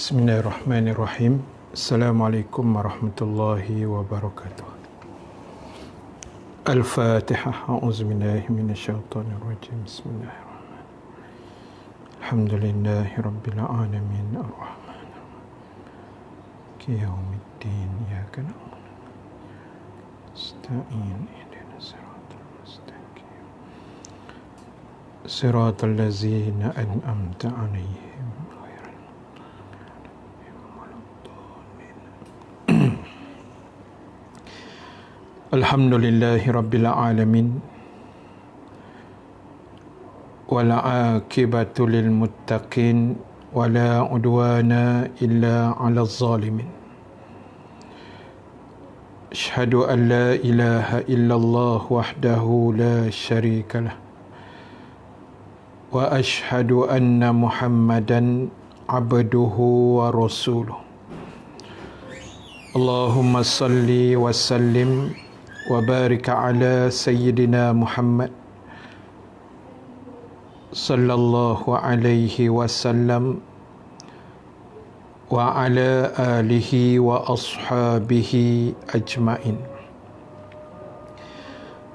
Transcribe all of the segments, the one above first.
Bismillahirrahmanirrahim. Assalamualaikum warahmatullahi wabarakatuh. Al-Fatihah. A'udzubillahi minasyaitonirrajim. Bismillahirrahmanirrahim. Alhamdulillahi rabbil alamin. Ar-Rahman Maliki yaumiddin. Iyyaka na'budu wa nasta'in. Ihdinas siratal mustaqim. Siratal ladzina an'amta 'alaihim. Alhamdulillahi rabbil alamin. Wal 'aqibatu lil muttaqin wala 'udwana illa 'alal zalimin. Asyhadu an la ilaha illallah wahdahu la syarika lah. Wa asyhadu anna Muhammadan 'abduhu wa rasuluh. Allahumma salli wa sallim wa barik ala sayyidina Muhammad sallallahu alaihi wasallam wa ala alihi wa ashabihi ajma'in.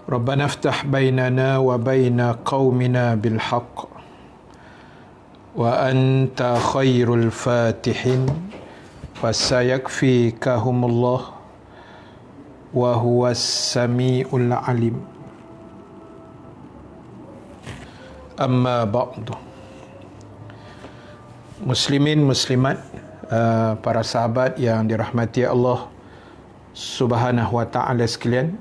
Rabbana aftah bainana wa baina qaumina bil haqq wa anta khairul fatihin fasayakfikahumullah wa huwas samiul alim. Amma ba'du. Muslimin muslimat, para sahabat yang dirahmati Allah Subhanahu wa taala sekalian,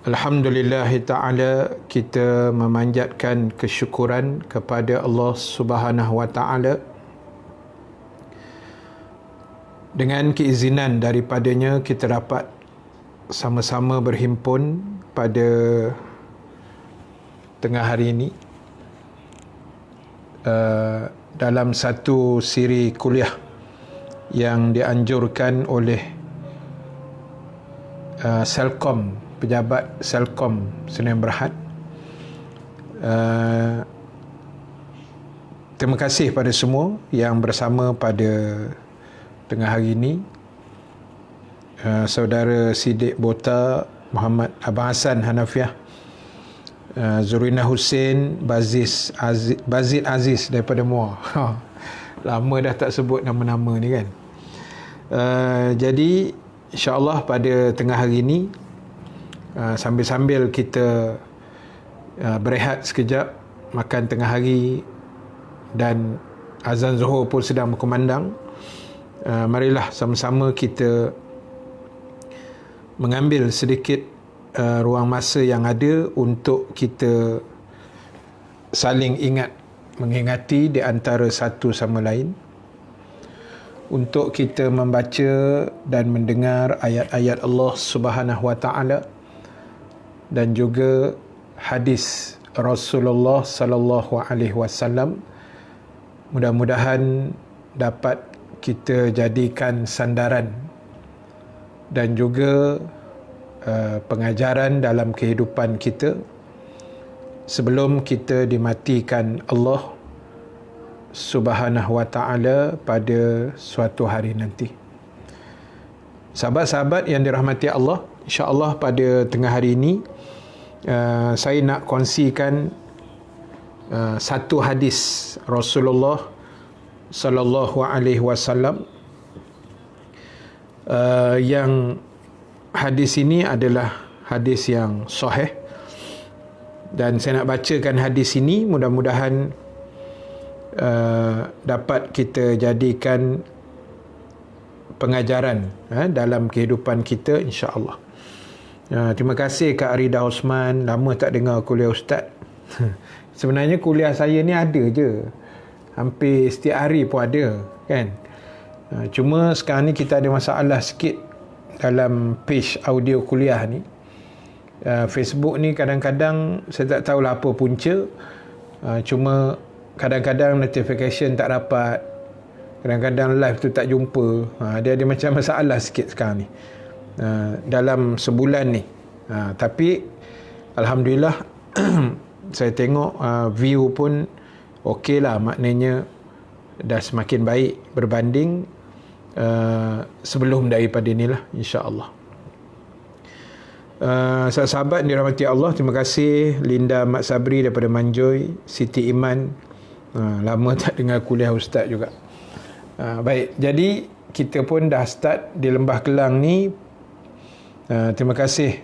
alhamdulillah taala, kita memanjatkan kesyukuran kepada Allah Subhanahu wa taala dengan keizinan daripadanya kita dapat sama-sama berhimpun pada tengah hari ini dalam satu siri kuliah yang dianjurkan oleh Selcom, pejabat Selcom Sdn Bhd. Terima kasih pada semua yang bersama pada tengah hari ini. Saudara Siddiq Bota, Muhammad Abang Hassan Hanafiah, Zurina Hussein, Bazid Aziz daripada Muar. Lama dah tak sebut nama-nama ni kan. Jadi insya-Allah pada tengah hari ini, sambil-sambil kita berehat sekejap, makan tengah hari dan azan Zuhur pun sedang berkumandang, marilah sama-sama kita mengambil sedikit ruang masa yang ada untuk kita saling ingat, mengingati di antara satu sama lain, untuk kita membaca dan mendengar ayat-ayat Allah Subhanahu wa taala dan juga hadis Rasulullah sallallahu alaihi wasallam. Mudah-mudahan dapat kita jadikan sandaran dan juga pengajaran dalam kehidupan kita sebelum kita dimatikan Allah Subhanahu wa taala pada suatu hari nanti. Sahabat-sahabat yang dirahmati Allah, insya-Allah pada tengah hari ini saya nak kongsikan satu hadis Rasulullah sallallahu alaihi wasallam, yang hadis ini adalah hadis yang sahih, dan saya nak bacakan hadis ini, mudah-mudahan dapat kita jadikan pengajaran dalam kehidupan kita, insya-Allah. Terima kasih Kak Arida Osman, lama tak dengar kuliah Ustaz. Sebenarnya kuliah saya ni ada je, hampir setiap hari pun ada kan. Cuma sekarang ni kita ada masalah sikit dalam page audio kuliah ni. Facebook ni kadang-kadang saya tak tahulah apa punca, cuma kadang-kadang notification tak dapat, kadang-kadang live tu tak jumpa. Dia ada macam masalah sikit sekarang ni dalam sebulan ni. Tapi alhamdulillah saya tengok view pun okey lah, maknanya dah semakin baik berbanding sebelum daripada inilah, insya-Allah. Sahabat-sahabat dirahmati Allah, terima kasih Linda Mat Sabri daripada Manjoy, Siti Iman, lama tak dengar kuliah ustaz juga. Baik, jadi kita pun dah start di Lembah Kelang ni. Terima kasih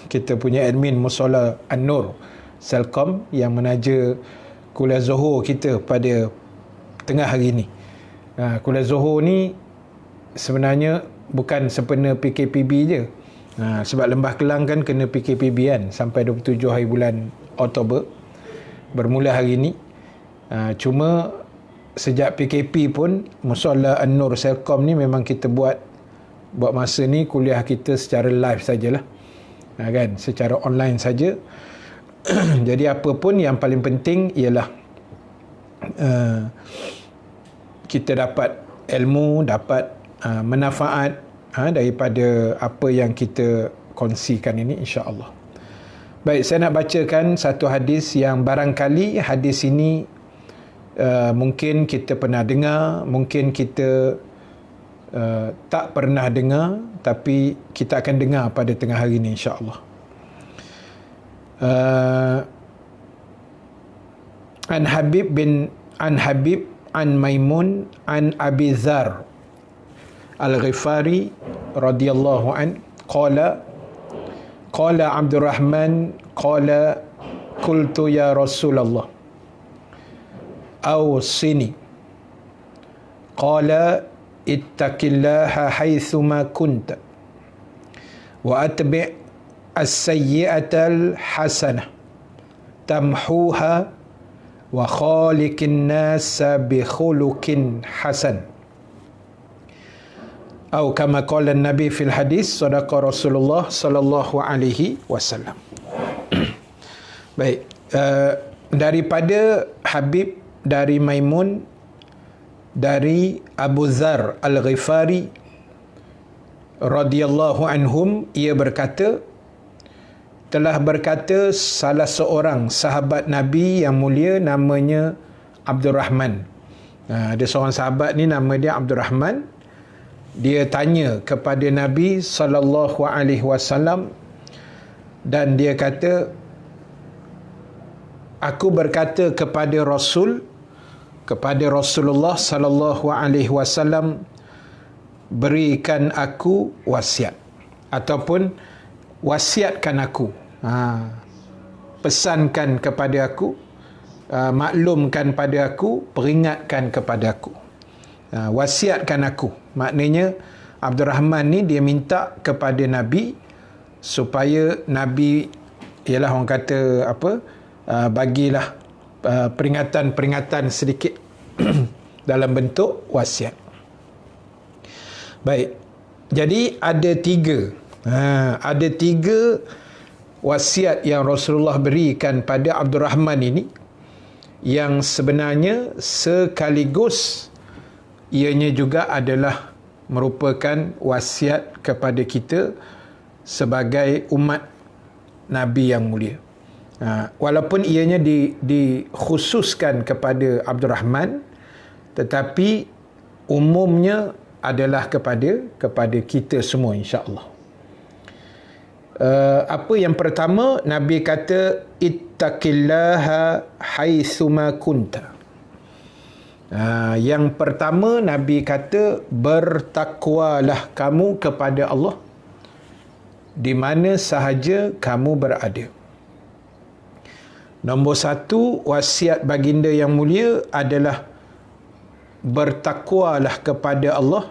kita punya admin Mushola An-Nur Selcom yang menaja kuliah Zuhur kita pada tengah hari ni. Kuliah Zuhur ni sebenarnya bukan sempena PKPB je. Sebab Lembah Kelang kan kena PKPB kan sampai 27 hari bulan Oktober, bermula hari ni. Cuma sejak PKP pun Mushola An-Nur Selcom ni memang kita buat masa ni kuliah kita secara live sajalah, kan, secara online saja. Jadi apa pun yang paling penting ialah kita dapat ilmu, dapat manfaat daripada apa yang kita kongsikan ini, insya-Allah. Baik, saya nak bacakan satu hadis yang barangkali hadis ini mungkin kita pernah dengar, mungkin kita tak pernah dengar, tapi kita akan dengar pada tengah hari ini, insya-Allah. An Habib an Maimun an Abi Dzar Al-Ghifari radhiyallahu an qala Abdurrahman qala qultu ya Rasulullah awsini qala ittaqillaha haitsuma kunta wa atbi' as-sayyi'atal hasanah tamhuha wa khaliqin nasa bi khuluqin hasan, atau kama qala Nabi fil hadis, sadaqa Rasulullah sallallahu alaihi wasallam. Baik, daripada Habib, dari Maimun, dari Abu Dzar Al-Ghifari radhiyallahu anhum, ia berkata, telah berkata salah seorang sahabat Nabi yang mulia namanya Abdurrahman. Ada seorang sahabat ni nama dia Abdurrahman. Dia tanya kepada Nabi sallallahu alaihi wasallam dan dia kata, aku berkata kepada Rasulullah sallallahu alaihi wasallam, berikan aku wasiat ataupun wasiatkan aku, pesankan kepada aku, maklumkan pada aku, peringatkan kepada aku, wasiatkan aku. Maknanya Abdurrahman ni dia minta kepada Nabi supaya Nabi, ialah orang kata apa, bagilah peringatan-peringatan sedikit dalam bentuk wasiat. Baik, jadi ada tiga wasiat yang Rasulullah berikan pada Abdurrahman ini, yang sebenarnya sekaligus ianya juga adalah merupakan wasiat kepada kita sebagai umat Nabi yang mulia. Walaupun ianya dikhususkan kepada Abdurrahman, tetapi umumnya adalah kepada kita semua, insya-Allah. Apa yang pertama, Nabi kata ittaqillaha haitsuma kunta. Yang pertama Nabi kata, bertakwalah kamu kepada Allah di mana sahaja kamu berada. Nombor satu, wasiat baginda yang mulia adalah bertakwalah kepada Allah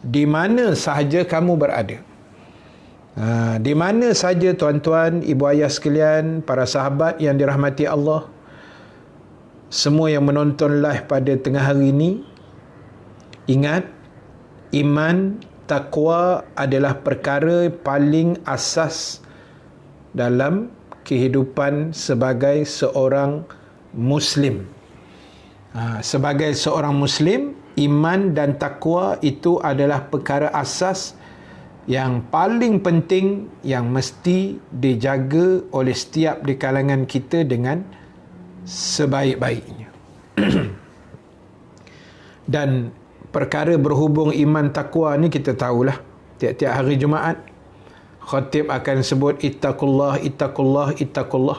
di mana sahaja kamu berada. Di mana saja tuan-tuan, ibu ayah sekalian, para sahabat yang dirahmati Allah, semua yang menonton live pada tengah hari ini, ingat, iman, takwa adalah perkara paling asas dalam kehidupan sebagai seorang Muslim. Sebagai seorang Muslim, iman dan takwa itu adalah perkara asas yang paling penting yang mesti dijaga oleh setiap di kalangan kita dengan sebaik-baiknya. Dan perkara berhubung iman takwa ni kita tahulah, tiap-tiap hari Jumaat khatib akan sebut ittaqullah, ittaqullah, ittaqullah.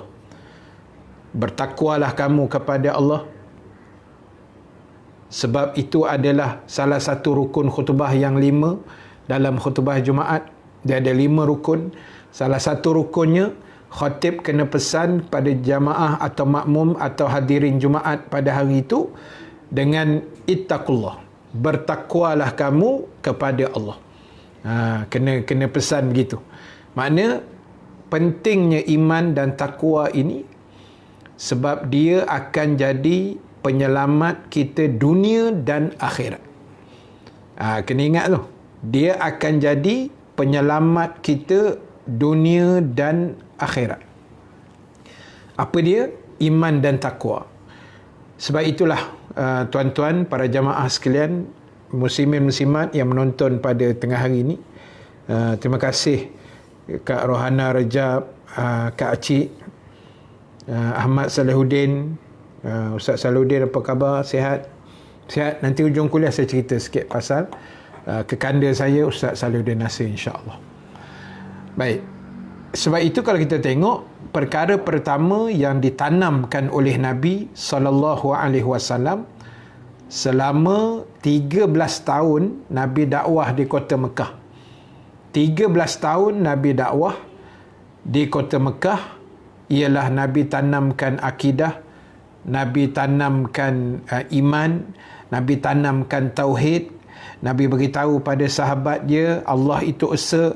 Bertakwalah kamu kepada Allah. Sebab itu adalah salah satu rukun khutbah yang 5 dalam khutbah Jumaat. Dia ada 5 rukun. Salah satu rukunnya, khatib kena pesan pada jamaah atau makmum atau hadirin Jumaat pada hari itu dengan ittaqullah. Bertakwalah kamu kepada Allah. Kena pesan begitu. Makna pentingnya iman dan takwa ini sebab dia akan jadi penyelamat kita dunia dan akhirat. Kena ingat tu. Dia akan jadi penyelamat kita dunia dan akhirat. Apa dia? Iman dan takwa. Sebab itulah tuan-tuan, para jamaah sekalian, muslimin muslimat yang menonton pada tengah hari ini, terima kasih Kak Rohana Rajab, Kak Acik, Ahmad Salahuddin, Ustaz Salahuddin, apa khabar? Sihat? Sihat. Nanti hujung kuliah saya cerita sikit pasal kekanda saya, Ustaz Salahuddin Nasir, insya-Allah. Baik. Sebab itu kalau kita tengok, perkara pertama yang ditanamkan oleh Nabi SAW selama 13 tahun Nabi dakwah di kota Mekah. 13 tahun Nabi dakwah di kota Mekah ialah Nabi tanamkan akidah, Nabi tanamkan iman, Nabi tanamkan tauhid. Nabi beritahu pada sahabat dia, Allah itu esa,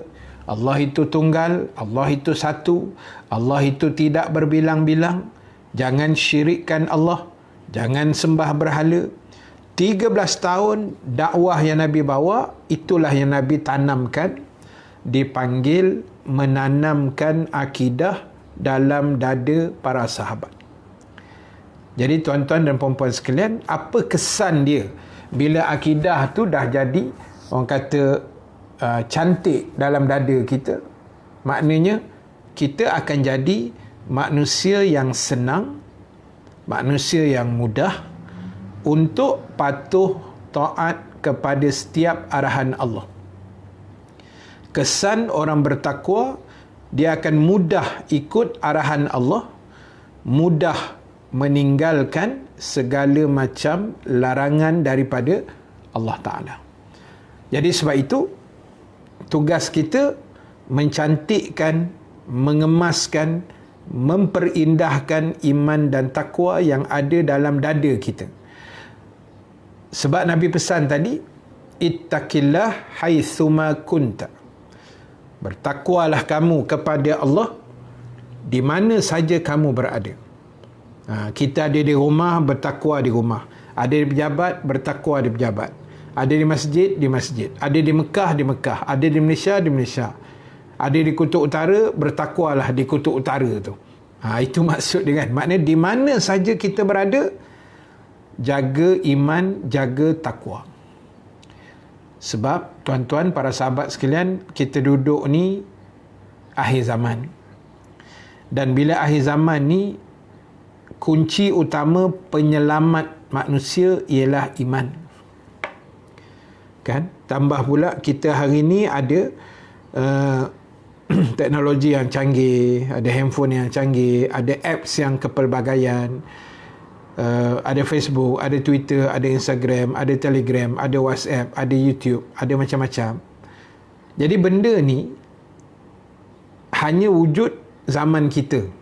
Allah itu tunggal, Allah itu satu, Allah itu tidak berbilang-bilang, jangan syirikkan Allah, jangan sembah berhala. 13 tahun dakwah yang Nabi bawa, itulah yang Nabi tanamkan, dipanggil menanamkan akidah dalam dada para sahabat. Jadi tuan-tuan dan puan-puan sekalian, apa kesan dia bila akidah tu dah jadi, orang kata, cantik dalam dada kita? Maknanya kita akan jadi manusia yang senang, manusia yang mudah untuk patuh taat kepada setiap arahan Allah. Kesan orang bertakwa, dia akan mudah ikut arahan Allah, mudah meninggalkan segala macam larangan daripada Allah Ta'ala. Jadi sebab itu tugas kita mencantikkan, mengemaskan, memperindahkan iman dan takwa yang ada dalam dada kita. Sebab Nabi pesan tadi, ittaqillah haitsuma kunta. Bertakwalah kamu kepada Allah di mana saja kamu berada. Kita ada di rumah, bertakwa di rumah. Ada di pejabat, bertakwa di pejabat. Ada di masjid, di masjid. Ada di Mekah, di Mekah. Ada di Malaysia, di Malaysia. Ada di Kutub Utara, bertakwalah di Kutub Utara tu. Itu maksud dia kan. Maknanya di mana saja kita berada, jaga iman, jaga takwa. Sebab tuan-tuan, para sahabat sekalian, kita duduk ni akhir zaman. Dan bila akhir zaman ni, kunci utama penyelamat manusia ialah iman. Kan? Tambah pula kita hari ni ada teknologi yang canggih, ada handphone yang canggih, ada apps yang kepelbagaian, ada Facebook, ada Twitter, ada Instagram, ada Telegram, ada WhatsApp, ada YouTube, ada macam-macam. Jadi benda ni hanya wujud zaman kita.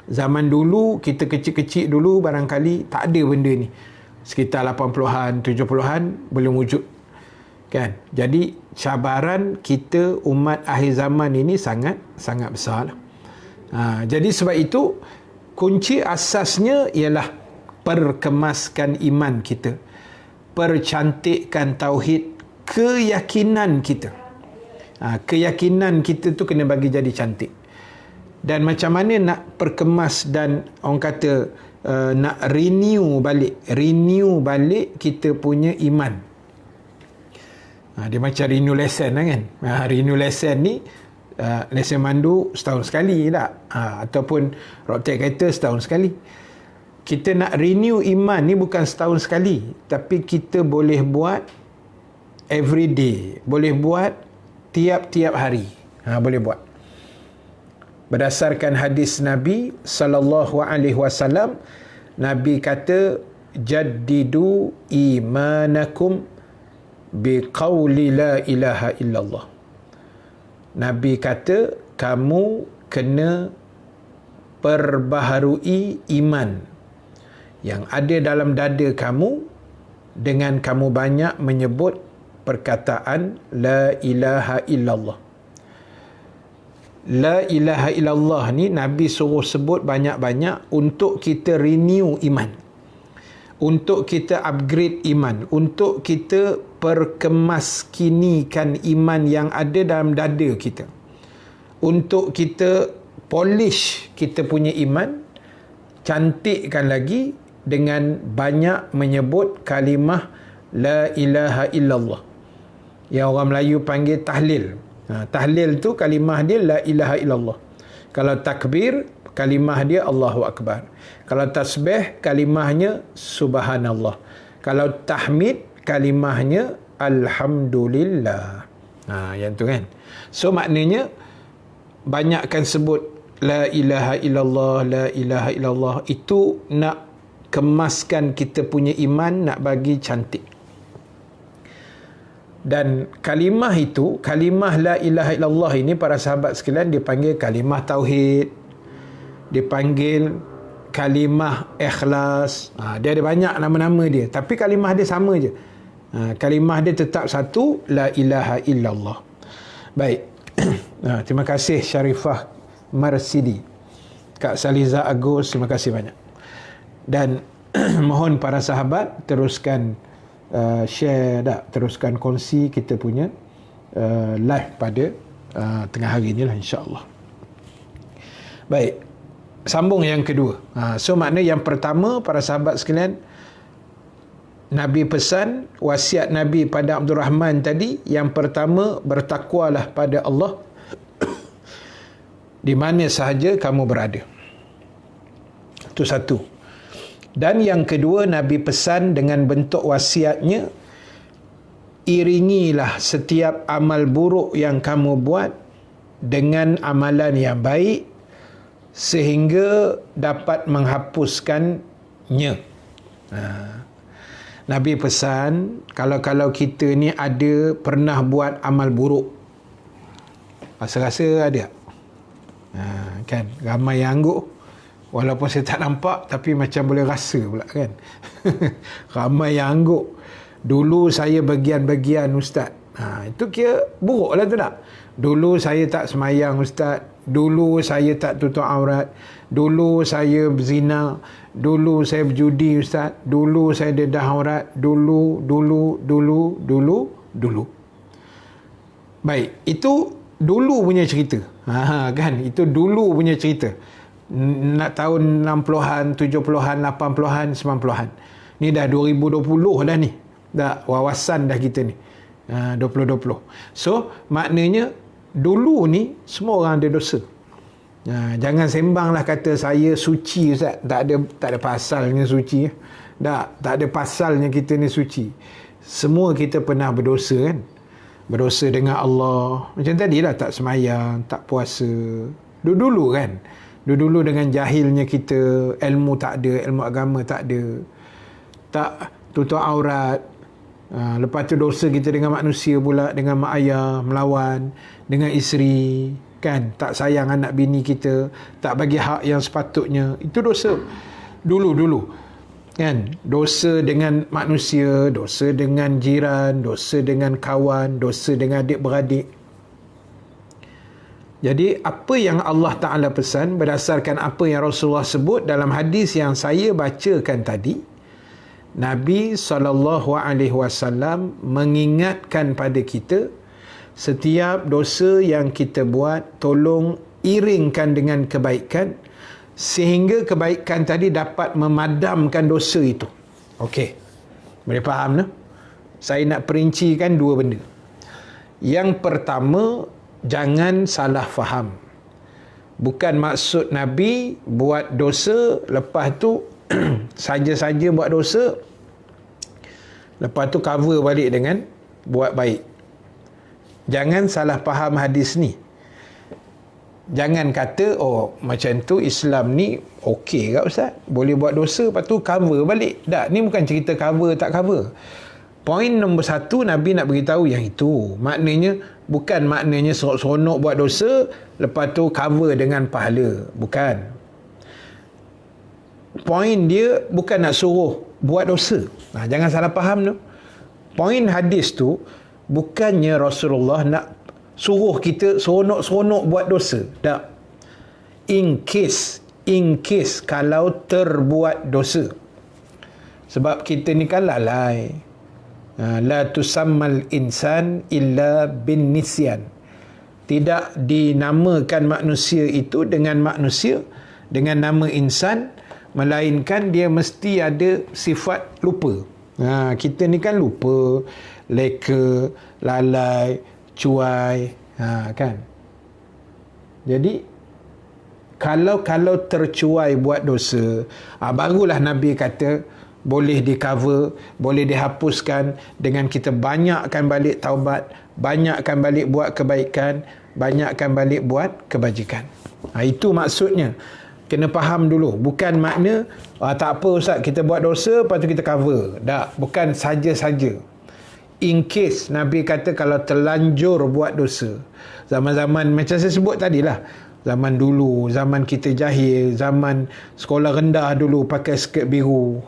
Zaman dulu, kita kecil-kecil dulu barangkali tak ada benda ni. Sekitar 80-an, 70-an belum wujud. Kan? Jadi cabaran kita umat akhir zaman ini sangat besar lah. Jadi sebab itu kunci asasnya ialah perkemaskan iman kita, percantikkan tauhid, keyakinan kita. Keyakinan kita tu kena bagi jadi cantik. Dan macam mana nak perkemas dan orang kata nak renew balik kita punya iman. Dia macam renew lesson lah kan. Renew lesson ni lesen mandu setahun sekali tak? Ataupun road tax kereta setahun sekali. kita nak renew iman ni bukan setahun sekali, tapi kita boleh buat every day, boleh buat tiap-tiap hari. Boleh buat. Berdasarkan hadis Nabi sallallahu alaihi wasallam, Nabi kata, jaddidu imanakum biqauli la ilaha illallah. Nabi kata, kamu kena perbaharui iman yang ada dalam dada kamu dengan kamu banyak menyebut perkataan la ilaha illallah. La ilaha illallah ni Nabi suruh sebut banyak-banyak untuk kita renew iman, untuk kita upgrade iman, untuk kita perkemaskinikan iman yang ada dalam dada kita, untuk kita polish kita punya iman, cantikkan lagi dengan banyak menyebut kalimah la ilaha illallah, yang orang Melayu panggil tahlil. Tahlil tu kalimah dia la ilaha illallah. Kalau takbir, kalimah dia Allahu Akbar. Kalau tasbih, kalimahnya subhanallah. Kalau tahmid, kalimahnya alhamdulillah. Yang tu kan. So maknanya banyakkan sebut la ilaha illallah, la ilaha illallah. Itu nak kemaskan kita punya iman, nak bagi cantik. Dan kalimah itu, kalimah la ilaha illallah ini, para sahabat sekalian, dipanggil kalimah tauhid, dipanggil kalimah ikhlas. Dia ada banyak nama-nama dia, tapi kalimah dia sama je. Kalimah dia tetap satu, la ilaha illallah. Baik. Terima kasih Syarifah Marsidi, Kak Saliza Agus, terima kasih banyak. Dan mohon para sahabat teruskan share teruskan kongsi kita punya live pada tengah hari ni lah, insya-Allah. Baik, sambung yang kedua. So makna yang pertama, para sahabat sekalian, Nabi pesan, wasiat Nabi pada Abdul Rahman tadi, yang pertama, bertakwalah pada Allah di mana sahaja kamu berada. Itu satu. Dan yang kedua, Nabi pesan dengan bentuk wasiatnya, iringilah setiap amal buruk yang kamu buat dengan amalan yang baik sehingga dapat menghapuskannya. Nabi pesan, kalau kita ni ada pernah buat amal buruk, rasa-rasa ada. Kan, ramai yang angguk. Walaupun saya tak nampak, tapi macam boleh rasa pula kan. Ramai yang angguk. Dulu saya bagian-bagian ustaz. Itu kira buruk lah tu tak? Dulu saya tak semayang ustaz. Dulu saya tak tutup aurat. Dulu saya berzina. Dulu saya berjudi ustaz. Dulu saya dedah aurat. Dulu. Baik, itu dulu punya cerita. Kan? Itu dulu punya cerita. Nak tahun 60-an, 70-an, 80-an, 90-an. Ni dah 2020 dah ni. Dah wawasan dah kita ni. 2020. So, maknanya dulu ni semua orang ada dosa. Jangan sembanglah kata saya suci ustaz. Tak ada pasalnya suci. Tak ada pasalnya kita ni suci. Semua kita pernah berdosa kan. Berdosa dengan Allah. Macam tadilah, tak semayang, tak puasa. Dulu kan. Dulu dengan jahilnya kita, ilmu tak ada, ilmu agama tak ada, tak tutup aurat. Lepas tu dosa kita dengan manusia pula, dengan mak ayah, melawan, dengan isteri, kan, tak sayang anak bini kita, tak bagi hak yang sepatutnya. Itu dosa dulu kan. Dosa dengan manusia, dosa dengan jiran, dosa dengan kawan, dosa dengan adik-beradik. Jadi apa yang Allah Ta'ala pesan berdasarkan apa yang Rasulullah sebut dalam hadis yang saya bacakan tadi, Nabi SAW mengingatkan pada kita, setiap dosa yang kita buat, tolong iringkan dengan kebaikan, sehingga kebaikan tadi dapat memadamkan dosa itu. Okey, boleh faham tak? Saya nak perincikan dua benda. Yang pertama, jangan salah faham. Bukan maksud Nabi buat dosa, lepas tu saja-saja buat dosa, lepas tu cover balik dengan buat baik. Jangan salah faham hadis ni. Jangan kata, oh macam tu Islam ni okey tak Ustaz? Boleh buat dosa, lepas tu cover balik. Tak, ni bukan cerita cover tak cover. Poin nombor 1, Nabi nak beritahu yang itu. Maknanya, bukan maknanya seronok buat dosa, lepas tu cover dengan pahala. Bukan. Poin dia bukan nak suruh buat dosa. Jangan salah faham tu. Poin hadis tu, bukannya Rasulullah nak suruh kita seronok-seronok buat dosa. Tak. In case kalau terbuat dosa. Sebab kita ni kan lalai. La tusammal insan illa bin nisyan. Tidak dinamakan manusia itu dengan manusia, dengan nama insan, melainkan dia mesti ada sifat lupa. Kita ni kan lupa, leka, lalai, cuai, kan. Jadi kalau tercuai buat dosa, barulah Nabi kata boleh di cover, boleh dihapuskan dengan kita banyakkan balik taubat, banyakkan balik buat kebaikan, banyakkan balik buat kebajikan. Itu maksudnya. Kena faham dulu. Bukan makna tak apa Ustaz, kita buat dosa lepas tu kita cover. Tak, bukan saja-saja. In case Nabi kata kalau terlanjur buat dosa, zaman-zaman macam saya sebut tadilah, zaman dulu, zaman kita jahil, zaman sekolah rendah dulu pakai skirt biru,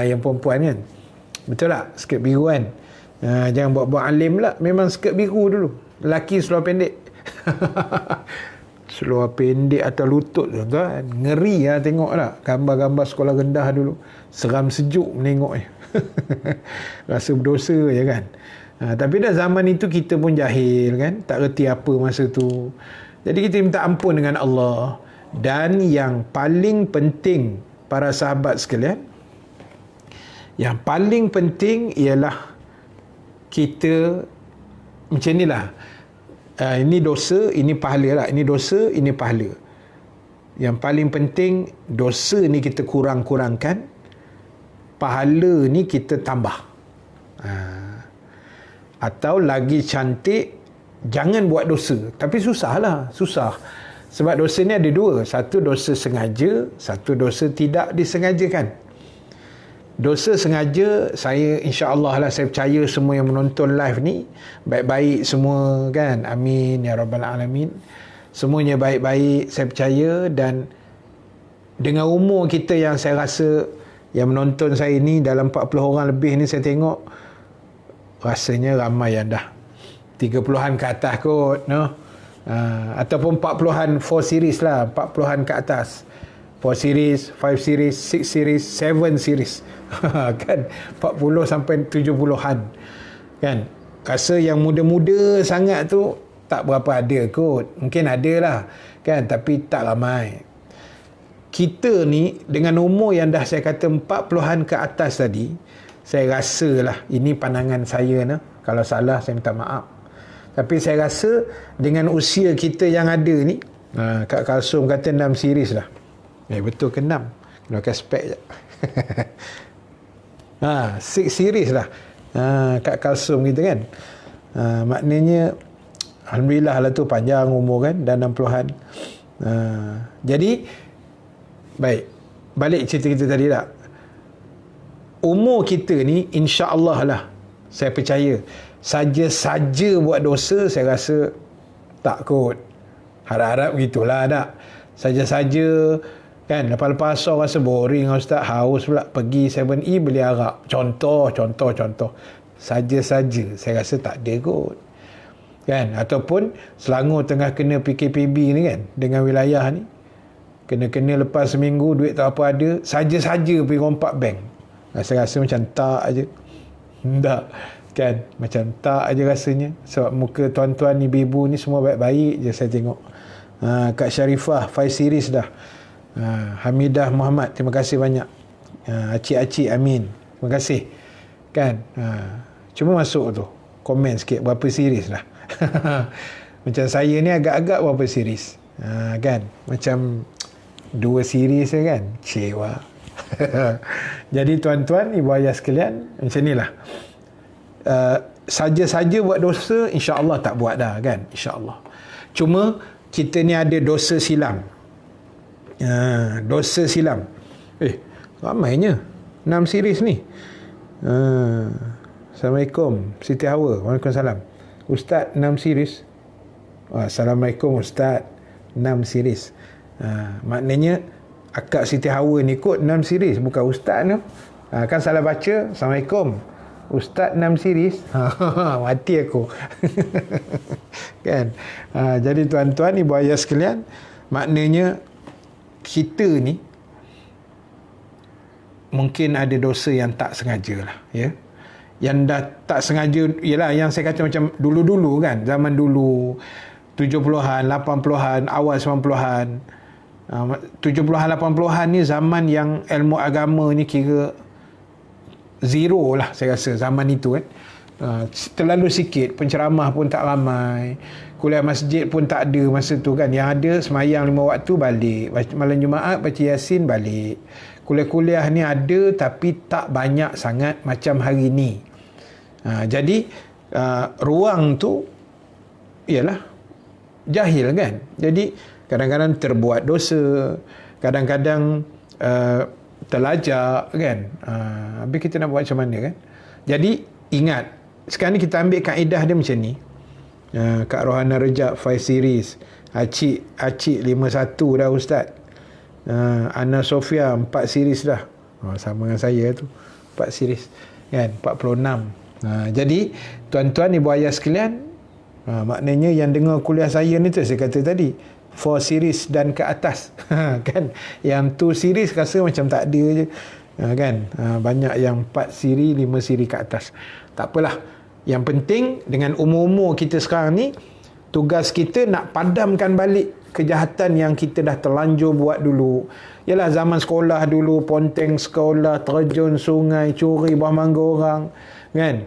yang perempuan kan, betul tak? Skirt biru kan, jangan buat-buat alim lah, memang skirt biru dulu. Lelaki seluar pendek. Seluar pendek atau lutut tu kan, ngeri lah tengok lah gambar-gambar sekolah rendah dulu, seram sejuk menengoknya. Rasa berdosa je kan. Tapi dah zaman itu kita pun jahil kan, tak reti apa masa tu. Jadi kita minta ampun dengan Allah. Dan yang paling penting, para sahabat sekalian, yang paling penting ialah kita macam inilah. Ini dosa, ini pahala lah. Ini dosa, ini pahala. Yang paling penting, dosa ni kita kurang-kurangkan, pahala ni kita tambah. Atau lagi cantik, jangan buat dosa. Tapi susah. Sebab dosa ni ada dua. Satu dosa sengaja, satu dosa tidak disengajakan. Dosa sengaja, saya insya-Allah lah, saya percaya semua yang menonton live ni baik-baik semua kan. Amin ya rabbal alamin. Semuanya baik-baik, saya percaya. Dan dengan umur kita yang saya rasa yang menonton saya ni dalam 40 orang lebih ni, saya tengok rasanya ramai yang dah 30-an ke atas kot, no? Ataupun 40-an 4 series lah, 40-an ke atas, 4 series, 5 series, 6 series, 7 series. Kan 40 sampai 70-an kan. Rasa yang muda-muda sangat tu tak berapa ada kot, mungkin ada lah kan, tapi tak ramai. Kita ni dengan umur yang dah saya kata 40-an ke atas tadi, saya rasalah, ini pandangan saya nah. Kalau salah saya minta maaf. Tapi saya rasa dengan usia kita yang ada ni, Kak Kalsum kata 6 series lah. Betul ke 6? Kena pakai spek je. 6 series lah. Kak Kalsum kita kan. Maknanya alhamdulillah lah tu, panjang umur kan, dah 60-an. Jadi baik, balik cerita kita tadi tak. Umur kita ni insya-Allah lah, saya percaya, saja-saja buat dosa saya rasa tak kot. Harap-harap gitulah tak. Saja-saja kan, lepas-lepas asar rasa boring Ustaz, haus pula, pergi 7E beli arak. Contoh. Saja-saja saya rasa tak ada kot. Kan? Ataupun Selangor tengah kena PKPB ni kan, dengan wilayah ni. Kena lepas seminggu duit tak apa ada, saja-saja pergi rompak bank. Saya rasa macam tak aje. Tak. Kan? Macam tak aje rasanya. Sebab muka tuan-tuan ibu-ibu ni semua baik-baik je saya tengok. Kak Syarifah 5 series dah. Hamidah Muhammad, terima kasih banyak. Acik-acik Amin, terima kasih. Kan? Cuma masuk tu komen sikit berapa series dah. Macam saya ni agak-agak berapa series. Kan? Macam 2 series je kan. Cewa. Jadi tuan-tuan, ibu ayah sekalian, macam inilah. Saja-saja buat dosa, insya-Allah tak buat dah kan, insya-Allah. Cuma kita ni ada dosa silam. Dosa silam. Ramainya 6 series ni. Assalamualaikum Siti Hawa. Waalaikumsalam. Ustaz 6 series. Assalamualaikum Ustaz, 6 series. Maknanya akak Siti Hawa ni kot 6 series, bukan Ustaz tu. Kan salah baca. Assalamualaikum Ustaz 6 series. Mati aku. Kan. Jadi tuan-tuan, ibu ayah sekalian, maknanya kita ni mungkin ada dosa yang tak sengaja lah, ya. Yang dah tak sengaja, ialah yang saya kata macam dulu-dulu kan, zaman dulu 70-an, 80-an, awal 90-an, 70-an, 80-an ni zaman yang ilmu agama ni kira zero lah, saya rasa zaman itu kan. Terlalu sikit, penceramah pun tak ramai, kuliah masjid pun tak ada masa tu kan. Yang ada semayang 5 waktu, balik malam Jumaat baca Yasin, balik. Kuliah-kuliah ni ada tapi tak banyak sangat macam hari ni. Jadi ruang tu ialah jahil kan. Jadi kadang-kadang terbuat dosa, kadang-kadang terlajak kan. Habis kita nak buat macam mana kan. Jadi ingat, sekarang ni kita ambil kaedah dia macam ni. Kak Rohana Rejab 5 series, Acik 51 dah Ustaz. Ana Sofia 4 series dah. Sama dengan saya tu, 4 series kan, 46. Jadi tuan-tuan ibu ayah sekalian, maknanya yang dengar kuliah saya ni tu, saya kata tadi 4 series dan ke atas. Kan, yang 2 series rasa macam tak ada je, kan. Banyak yang 4 siri, 5 siri ke atas. Tak apalah, yang penting dengan umur-umur kita sekarang ni, tugas kita nak padamkan balik kejahatan yang kita dah terlanjur buat dulu. Yalah, zaman sekolah dulu, ponteng sekolah, terjun sungai, curi buah mangga orang kan,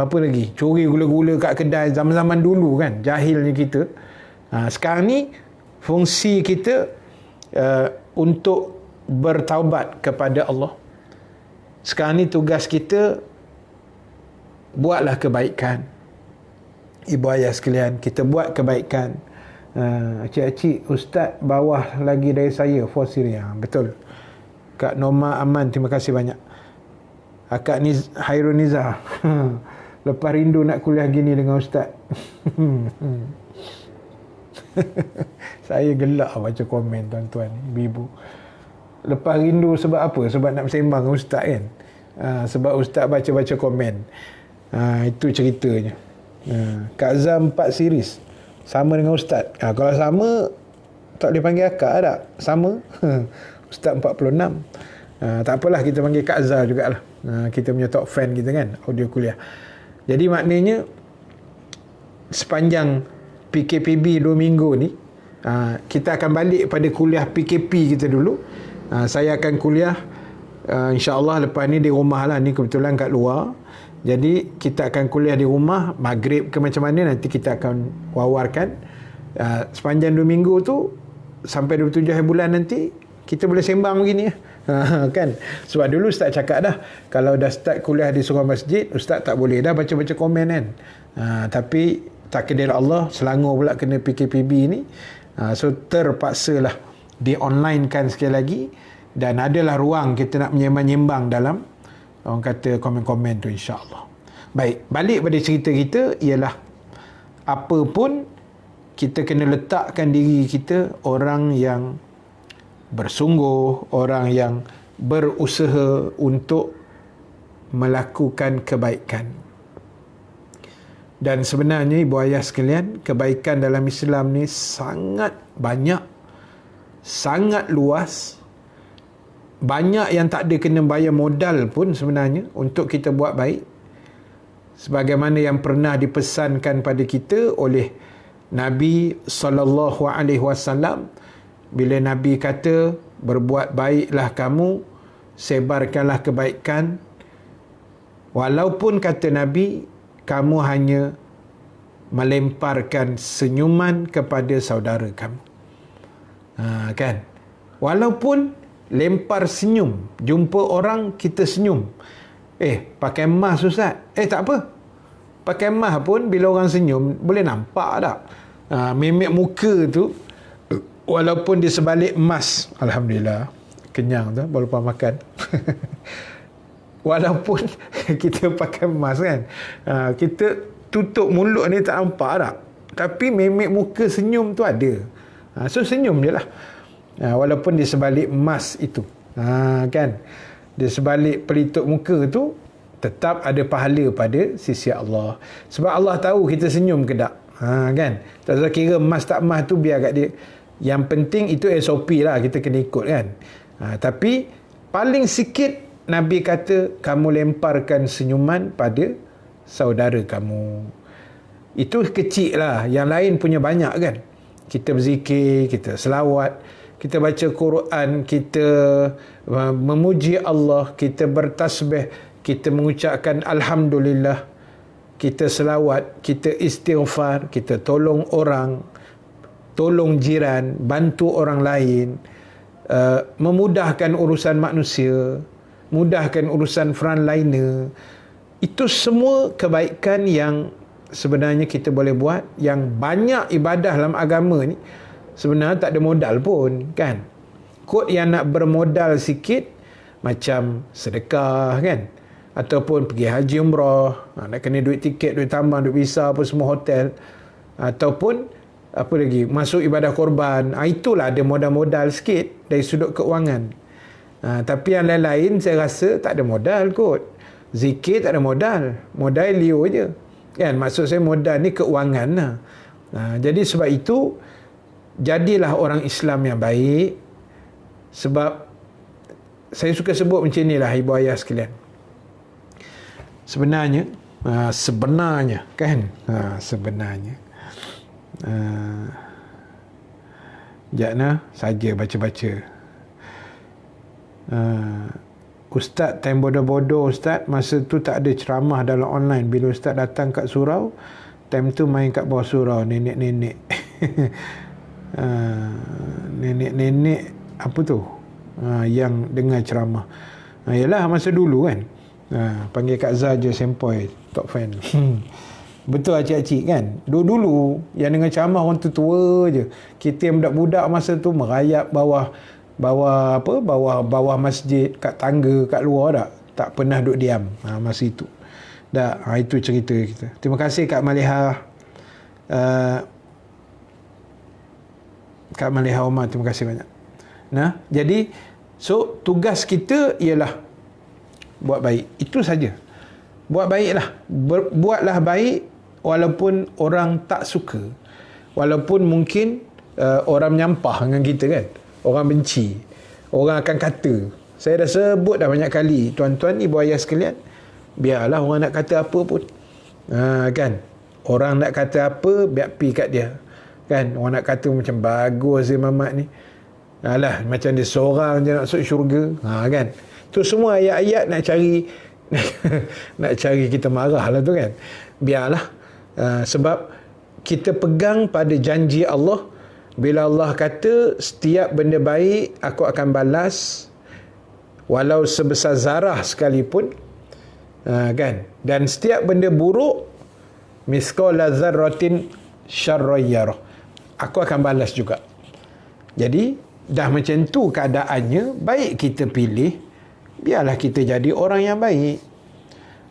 apa lagi, curi gula-gula kat kedai, zaman-zaman dulu kan, jahilnya kita. Sekarang ni fungsi kita untuk bertaubat kepada Allah. Sekarang ni tugas kita buatlah kebaikan. Ibu ayah sekalian, kita buat kebaikan. Acik-acik, Ustaz bawah lagi dari saya 4 siri. Betul. Kak Norma Aman, terima kasih banyak. Akak Hairul Nizar. Lepas rindu nak kuliah gini dengan Ustaz. Saya gelak baca komen tuan-tuan, ibu-ibu. Lepas rindu sebab apa? Sebab nak bersembang dengan Ustaz kan. Sebab Ustaz baca-baca komen. Itu ceritanya. Kak Zam 4 series sama dengan Ustaz. Kalau sama, tak boleh panggil akak tak? Sama. Ustaz 46. Tak apalah, kita panggil Kak Zah jugalah. Kita punya top fan kita kan, audio kuliah. Jadi maknanya sepanjang PKPB 2 minggu ni, kita akan balik pada kuliah PKP kita dulu. Saya akan kuliah insya-Allah lepas ni di rumah lah. Ni kebetulan kat luar. Jadi kita akan kuliah di rumah, maghrib ke macam mana nanti kita akan wawarkan. Sepanjang 2 minggu tu sampai 27 hari bulan nanti kita boleh sembang begini kan. Sebab dulu Ustaz cakap dah, kalau dah start kuliah di surau masjid, Ustaz tak boleh dah baca-baca komen kan. Tapi takdir Allah, Selangor pula kena PKPB ni. So terpaksalah di online kan sekali lagi, dan adalah ruang kita nak menyembang-nyembang dalam, orang kata, komen-komen tu, insya-Allah. Baik, balik pada cerita kita ialah apa pun kita kena letakkan diri kita orang yang bersungguh, orang yang berusaha untuk melakukan kebaikan. Dan sebenarnya ibu ayah sekalian, kebaikan dalam Islam ni sangat banyak, sangat luas. Banyak yang tak ada kena bayar modal pun sebenarnya untuk kita buat baik. Sebagaimana yang pernah dipesankan pada kita oleh Nabi SAW, bila Nabi kata, berbuat baiklah kamu, sebarkanlah kebaikan, walaupun kata Nabi, kamu hanya melemparkan senyuman kepada saudara kamu. Kan? Walaupun lempar senyum. Jumpa orang, kita senyum. Pakai mask Ustaz. Tak apa. Pakai mask pun bila orang senyum, boleh nampak tak? Mimik muka tu, walaupun di sebalik mask, Alhamdulillah, kenyang tu, walaupun makan. Walaupun kita pakai mask kan, kita tutup mulut ni tak nampak tak? Tapi mimik muka senyum tu ada. So senyum je lah. Walaupun di sebalik mask itu. Kan? Di sebalik pelitup muka tu, tetap ada pahala pada sisi Allah. Sebab Allah tahu kita senyum ke tak. Kan? Tak usah kira mask tak mask tu, biar kat dia. Yang penting itu SOP lah, kita kena ikut kan. Tapi paling sikit Nabi kata, kamu lemparkan senyuman pada saudara kamu. Itu kecil lah. Yang lain punya banyak kan. Kita berzikir, kita selawat, kita baca Quran, kita memuji Allah, kita bertasbih, kita mengucapkan Alhamdulillah, kita selawat, kita istighfar, kita tolong orang, tolong jiran, bantu orang lain, memudahkan urusan manusia, mudahkan urusan frontliner. Itu semua kebaikan yang sebenarnya kita boleh buat. Yang banyak ibadah dalam agama ni sebenarnya tak ada modal pun kan. Kot yang nak bermodal sikit macam sedekah kan, ataupun pergi haji umrah, nak kena duit tiket, duit tambang, duit visa apa semua, hotel, ataupun apa lagi, masuk ibadah korban. Itulah ada modal-modal sikit dari sudut keuangan. Tapi yang lain-lain saya rasa tak ada modal kot. Zikir tak ada modal, modal Leo je kan. Maksud saya modal ni keuangan lah. Jadi sebab itu jadilah orang Islam yang baik. Sebab saya suka sebut macam ni lah ibu ayah sekalian. Sebenarnya kan, sebenarnya sekejap saja baca-baca. Ustaz time bodoh-bodoh Ustaz, masa tu tak ada ceramah dalam online. Bila Ustaz datang kat surau, time tu main kat bawah surau, nenek-nenek. Nenek-nenek apa tu, yang dengar ceramah. Yalah masa dulu kan, panggil Kak Zah je sempoi, top fan. Betul acik-acik kan, dulu yang dengar ceramah orang tua je. Kita yang budak-budak masa tu merayap bawah masjid, kat tangga, kat luar tak pernah duduk diam masa itu. Itu cerita kita. Terima kasih Kak Maliha, Kak Maliha Omar, terima kasih banyak. Jadi so tugas kita ialah buat baik. Itu saja. Buat baiklah. Buatlah baik walaupun orang tak suka. Walaupun mungkin orang menyampah dengan kita kan. Orang benci. Orang akan kata. Saya dah sebut dah banyak kali, tuan-tuan, ibu ayah sekalian, biarlah orang nak kata apa pun. Kan? Orang nak kata apa, biar pi kat dia. Kan? Orang nak kata macam bagus dia Mamat ni. Alah, macam dia seorang je nak masuk syurga. Kan? Tu semua ayat-ayat nak cari nak cari kita marah lah tu kan. Biarlah. Sebab kita pegang pada janji Allah. Bila Allah kata setiap benda baik aku akan balas, walau sebesar zarah sekalipun, kan. Dan setiap benda buruk, misqala dzarratin syarran yarah, aku akan balas juga. Jadi dah macam tu keadaannya, baik kita pilih, biarlah kita jadi orang yang baik.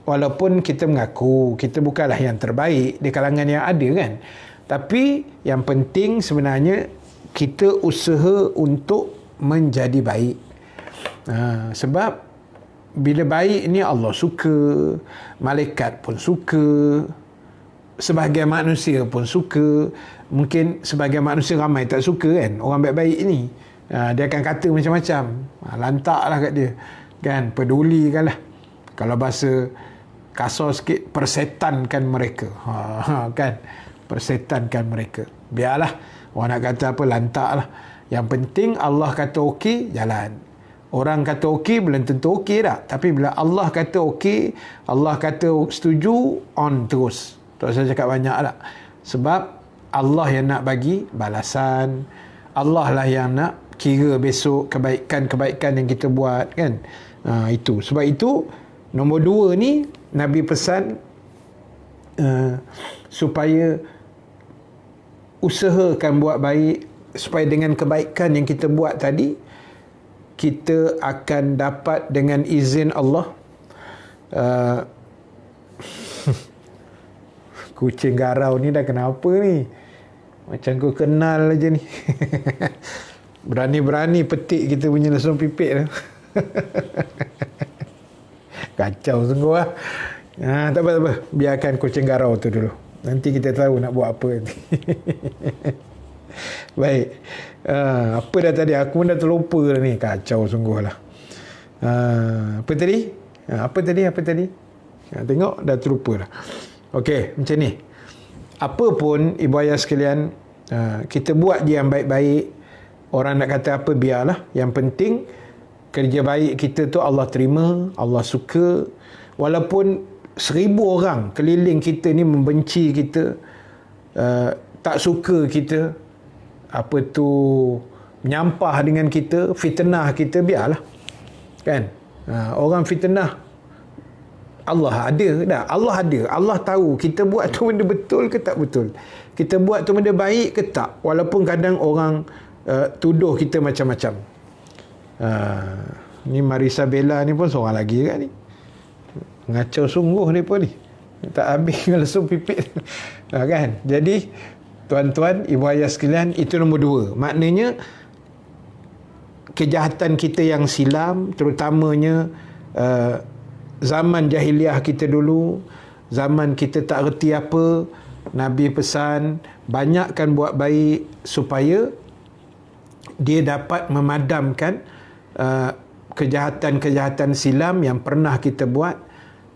Walaupun kita mengaku kita bukanlah yang terbaik di kalangan yang ada kan. Tapi yang penting sebenarnya kita usaha untuk menjadi baik. Sebab bila baik ni Allah suka, malaikat pun suka, sebahagian manusia pun suka. Mungkin sebahagian manusia ramai tak suka kan orang baik-baik ni. Dia akan kata macam-macam. Lantaklah kat dia. Kan, pedulikanlah. Kalau bahasa kasar sikit, persetankan mereka. Kan, persetankan mereka. Biarlah orang nak kata apa, lantaklah. Yang penting Allah kata okey, jalan. Orang kata okey belum tentu okey tak, tapi bila Allah kata okey, Allah kata setuju, on terus. Tak usah cakap banyak tak. Sebab Allah yang nak bagi balasan, Allah lah yang nak kira besok kebaikan-kebaikan yang kita buat kan. Itu sebab itu nombor 2 ni Nabi pesan supaya usahakan buat baik, supaya dengan kebaikan yang kita buat tadi kita akan dapat dengan izin Allah. Kucing garau ni dah kenapa ni? Macam kau kenal aja ni. Berani-berani petik kita punya lesung pipit tu. Kacau sungguh lah. Tak apa. Biarkan kucing garau tu dulu. Nanti kita tahu nak buat apa nanti. Baik. Apa dah tadi? Aku pun dah terlupa dah ni. Kacau sungguh lah. Apa tadi? Apa tadi? Tengok dah terlupa dah. Okey, macam ni. Apa pun ibu ayah sekalian, kita buat je yang baik-baik. Orang nak kata apa, biarlah. Yang penting kerja baik kita tu Allah terima, Allah suka. Walaupun 1000 orang keliling kita ni membenci kita, tak suka kita, apa tu, menyampah dengan kita, fitnah kita, biarlah. Kan? Orang fitnah, Allah ada dah. Allah tahu kita buat tu benda betul ke tak betul. Kita buat tu benda baik ke tak. Walaupun kadang orang tuduh kita macam-macam. Ni Marisa Bella ni pun seorang lagi kan ni. Ngacau sungguh ni pun ni. Tak habis langsung pipit. Kan? Jadi tuan-tuan, ibu ayah sekalian, itu nombor 2. Maknanya kejahatan kita yang silam, terutamanya zaman jahiliah kita dulu, zaman kita tak reti apa, Nabi pesan banyakkan buat baik supaya dia dapat memadamkan kejahatan-kejahatan silam yang pernah kita buat.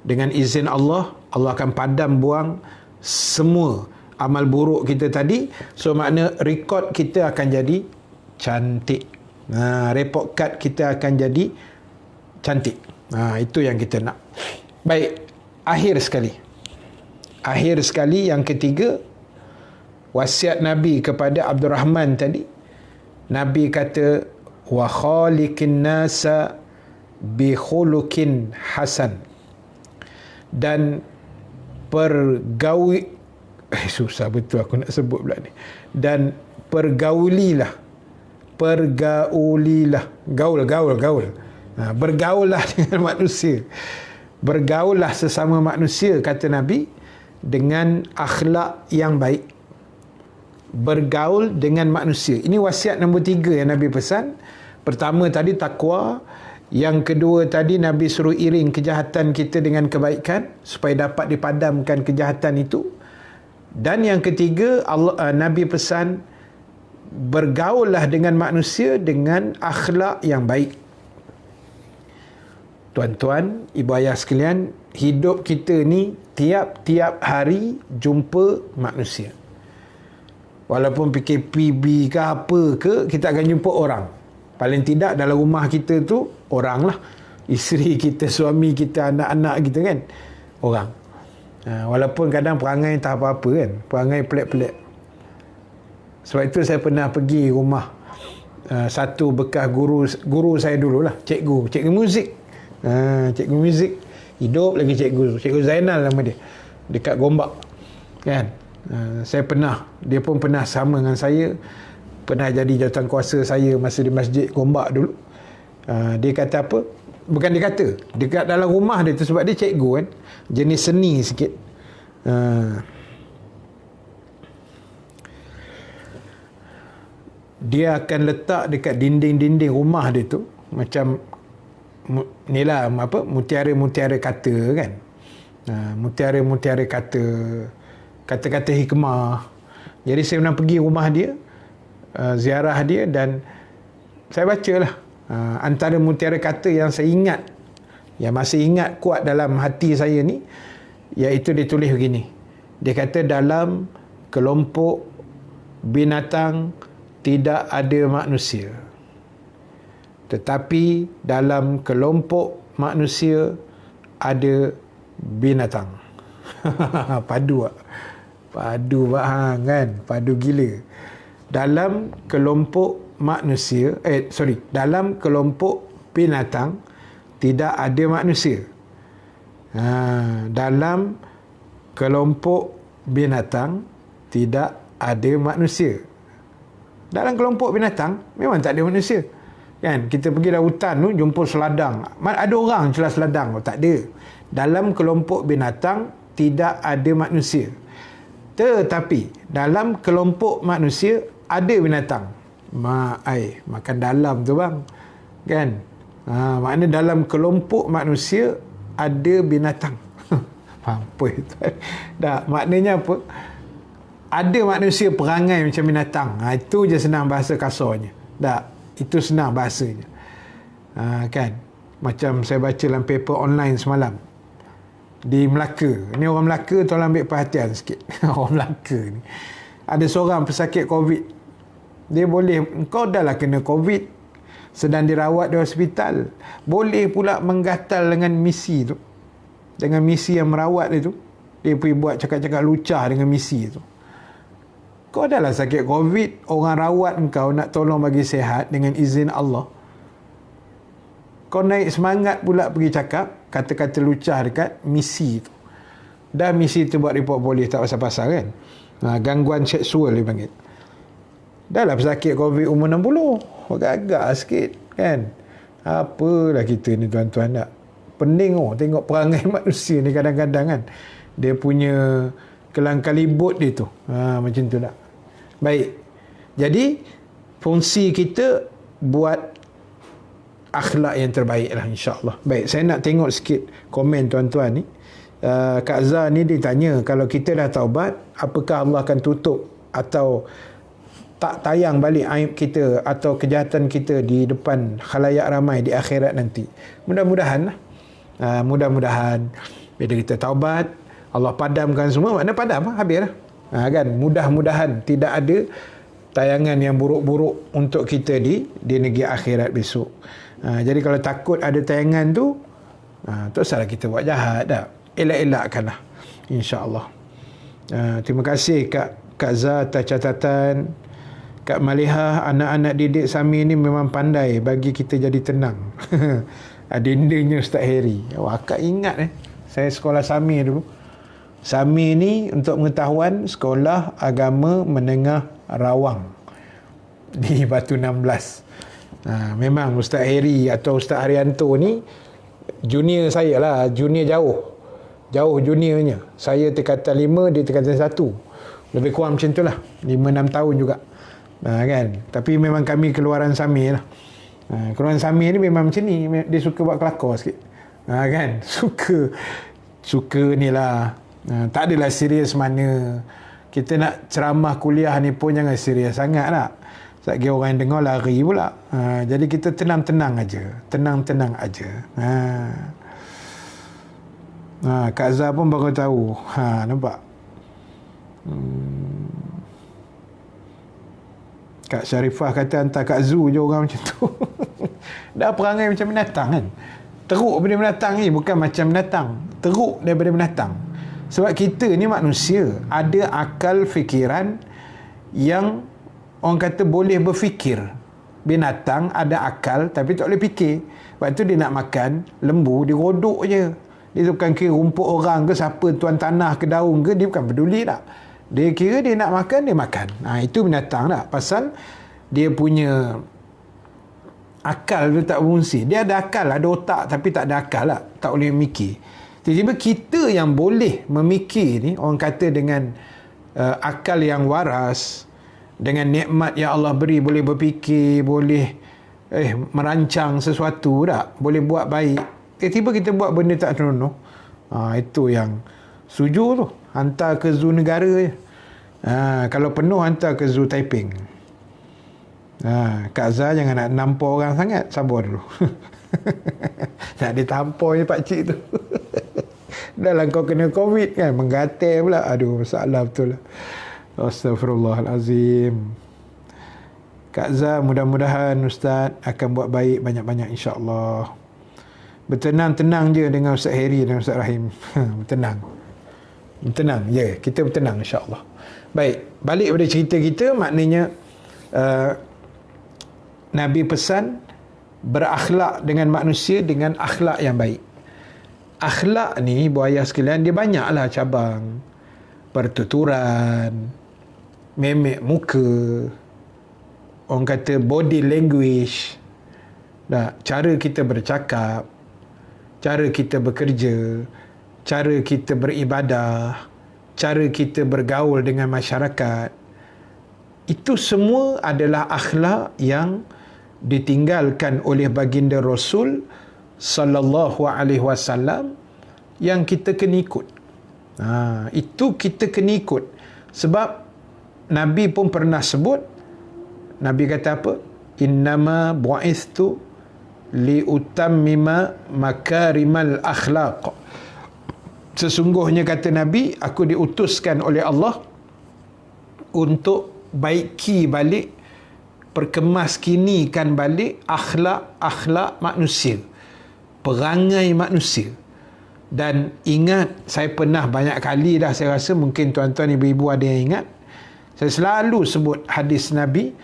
Dengan izin Allah, Allah akan padam buang semua amal buruk kita tadi. So makna rekod kita akan jadi cantik. Report card kita akan jadi cantik. Itu yang kita nak. Baik, akhir sekali yang ketiga, wasiat Nabi kepada Abdul Rahman tadi. Nabi kata, wa khaliqin nasa bi khuluqin hasan, dan susah betul aku nak sebut pula ni. Dan pergaulilah. Gaul. Bergaullah dengan manusia. Bergaullah sesama manusia, kata Nabi, dengan akhlak yang baik. Bergaul dengan manusia. Ini wasiat nombor 3 yang Nabi pesan. Pertama tadi takwa. Yang kedua tadi Nabi suruh iring kejahatan kita dengan kebaikan supaya dapat dipadamkan kejahatan itu. Dan yang ketiga, Nabi pesan bergaullah dengan manusia dengan akhlak yang baik. Tuan-tuan, ibu ayah sekalian, hidup kita ni tiap-tiap hari jumpa manusia. Walaupun PKPB ke apa ke, kita akan jumpa orang. Paling tidak dalam rumah kita tu orang lah. Isteri kita, suami kita, anak-anak kita kan, orang. Walaupun kadang perangai tak apa-apa kan, perangai pelik-pelik. Sebab itu saya pernah pergi rumah satu bekas guru saya dululah, cikgu muzik. Cikgu muzik hidup lagi, cikgu Zainal nama dia, dekat Gombak kan. Dia pun pernah sama dengan saya, pernah jadi jawatankuasa saya masa di masjid Gombak dulu. Dia kata apa, bukan dia kata, dekat dalam rumah dia tu, sebab dia cikgu kan, jenis seni sikit. Dia akan letak dekat dinding-dinding rumah dia tu macam ni lah, apa, mutiara-mutiara kata kan. Mutiara-mutiara kata-kata hikmah. Jadi saya pernah pergi rumah dia, ziarah dia, dan saya bacalah antara mutiara kata yang saya ingat, yang masih ingat kuat dalam hati saya ni, iaitu dia tulis begini. Dia kata, dalam kelompok binatang tidak ada manusia, tetapi dalam kelompok manusia ada binatang. Padu bahang kan, padu gila. dalam kelompok manusia, dalam kelompok binatang tidak ada manusia. Dalam kelompok binatang tidak ada manusia. Dalam kelompok binatang memang tak ada manusia. Kan? Kita pergi dalam hutan tu jumpa seladang. Ada orang celah seladang? Tak ada. Dalam kelompok binatang tidak ada manusia. Tetapi dalam kelompok manusia ada binatang. Makan dalam tu bang. Kan? Makna dalam kelompok manusia ada binatang. Apa itu? Dah, maknanya apa? Ada manusia perangai macam binatang. Itu je senang bahasa kasarnya. Tak, itu senang bahasanya. Kan? Macam saya baca dalam paper online semalam. Di Melaka. Ni orang Melaka tolong ambil perhatian sikit. Orang Melaka ni. Ada seorang pesakit COVID. Dia boleh, engkau dah lah kena COVID, sedang dirawat di hospital. Boleh pula menggatal dengan misi tu. Dengan misi yang merawat dia tu. Dia pergi buat cakap-cakap lucah dengan misi tu. Kau dah lah sakit COVID, orang rawat engkau nak tolong bagi sihat dengan izin Allah. Kau naik semangat pula pergi cakap kata-kata lucah dekat misi tu. Dah misi tu buat report polis tak pasal-pasal kan. Gangguan seksual dia panggil. Dah lah pesakit COVID umur 60. Agak-agak sikit kan. Apalah kita ni tuan-tuan tak. Pening tengok perangai manusia ni kadang-kadang kan. Dia punya kelang-kalibut dia tu. Macam tu tak. Baik. Jadi fungsi kita buat akhlak yang terbaik lah insya-Allah. Baik, saya nak tengok sikit komen tuan-tuan ni. Kak Zah ni ditanya, kalau kita dah taubat, apakah Allah akan tutup atau tak tayang balik aib kita atau kejahatan kita di depan khalayak ramai di akhirat nanti? Mudah-mudahan lah. Mudah-mudahan bila kita taubat, Allah padamkan semua. Makna padam lah, habis lah. Kan? Mudah-mudahan tidak ada tayangan yang buruk-buruk untuk kita di negeri akhirat besok. Jadi kalau takut ada tayangan tu, tak salah kita buat jahat dah. Elak-elakkanlah, insya-Allah. Terima kasih Kak Zah atas catatan. Kak Malihah, anak-anak didik Sami ni memang pandai bagi kita jadi tenang. Adindanya Ustaz Harry. Akak ingat saya sekolah Sami dulu. Sami ni untuk pengetahuan sekolah agama menengah Rawang di Batu 16. Memang Ustaz Harry atau Ustaz Haryanto ni junior saya lah, junior jauh juniornya. Saya tingkatan 5, dia tingkatan 1. Lebih kurang macam tu lah, 5-6 tahun juga. Kan? Tapi memang kami keluaran Sami lah. Keluaran Sami ni memang macam ni, dia suka buat kelakar sikit. Kan? Suka ni lah. Tak adalah serius mana. Kita nak ceramah kuliah ni pun jangan serius sangat lah. Sekali orang yang dengar lari pula. Jadi kita tenang-tenang aja. Tenang-tenang aja. Kak Zah pun baru tahu. Nampak? Kak Syarifah kata hantar Kak Zu je orang macam tu. Dah perangai macam binatang kan. Teruk daripada binatang ni. Bukan macam binatang. Teruk daripada binatang. Sebab kita ni manusia, ada akal fikiran yang orang kata boleh berfikir. Binatang ada akal tapi tak boleh fikir. Sebab tu dia nak makan lembu, dia rodok je. Dia bukan kira rumput orang ke, siapa tuan tanah ke daun ke, dia bukan peduli tak. Dia kira dia nak makan, dia makan. Itu binatang tak. Pasal dia punya akal tu tak berfungsi. Dia ada akal, ada otak tapi tak ada akal lah. Tak boleh mikir. Tiba-tiba kita yang boleh memikir ni, orang kata dengan akal yang waras, dengan nikmat yang Allah beri, boleh berfikir, boleh merancang sesuatu tak, boleh buat baik. Tiba-tiba kita buat benda tak senonoh. Itu yang setuju tu. Hantar ke zoo negara je. Kalau penuh hantar ke zoo Taiping. Kak Zah jangan nak nampar orang sangat. Sabar dulu. Nak ditampar je pakcik tu. Dah lah kau kena COVID kan, menggatal pula. Aduh, masalah betul lah. Astaghfirullahalazim. Kak Zah, mudah-mudahan Ustaz akan buat baik banyak-banyak insya-Allah. Bertenang-tenang je dengan Ustaz Harry dan Ustaz Rahim. Bertenang je, kita bertenang insya-Allah. Baik, balik pada cerita kita, maknanya uh, Nabi pesan berakhlak dengan manusia dengan akhlak yang baik. Akhlak ni, buaya sekalian, dia banyaklah cabang. Pertuturan, memek muka, orang kata body language, cara kita bercakap, cara kita bekerja, cara kita beribadah, cara kita bergaul dengan masyarakat. Itu semua adalah akhlak yang ditinggalkan oleh baginda Rasul sallallahu alaihi wasallam yang kita kena ikut. Itu kita kena ikut. Sebab Nabi pun pernah sebut, Nabi kata apa? Innama bu'istu liutammima makarimal akhlaq. Sesungguhnya kata Nabi, aku diutuskan oleh Allah untuk baiki balik, perkemaskinikan balik akhlak manusia, perangai manusia. Dan ingat, saya pernah banyak kali dah, saya rasa mungkin tuan-tuan ibu-ibu ada yang ingat, saya selalu sebut hadis Nabi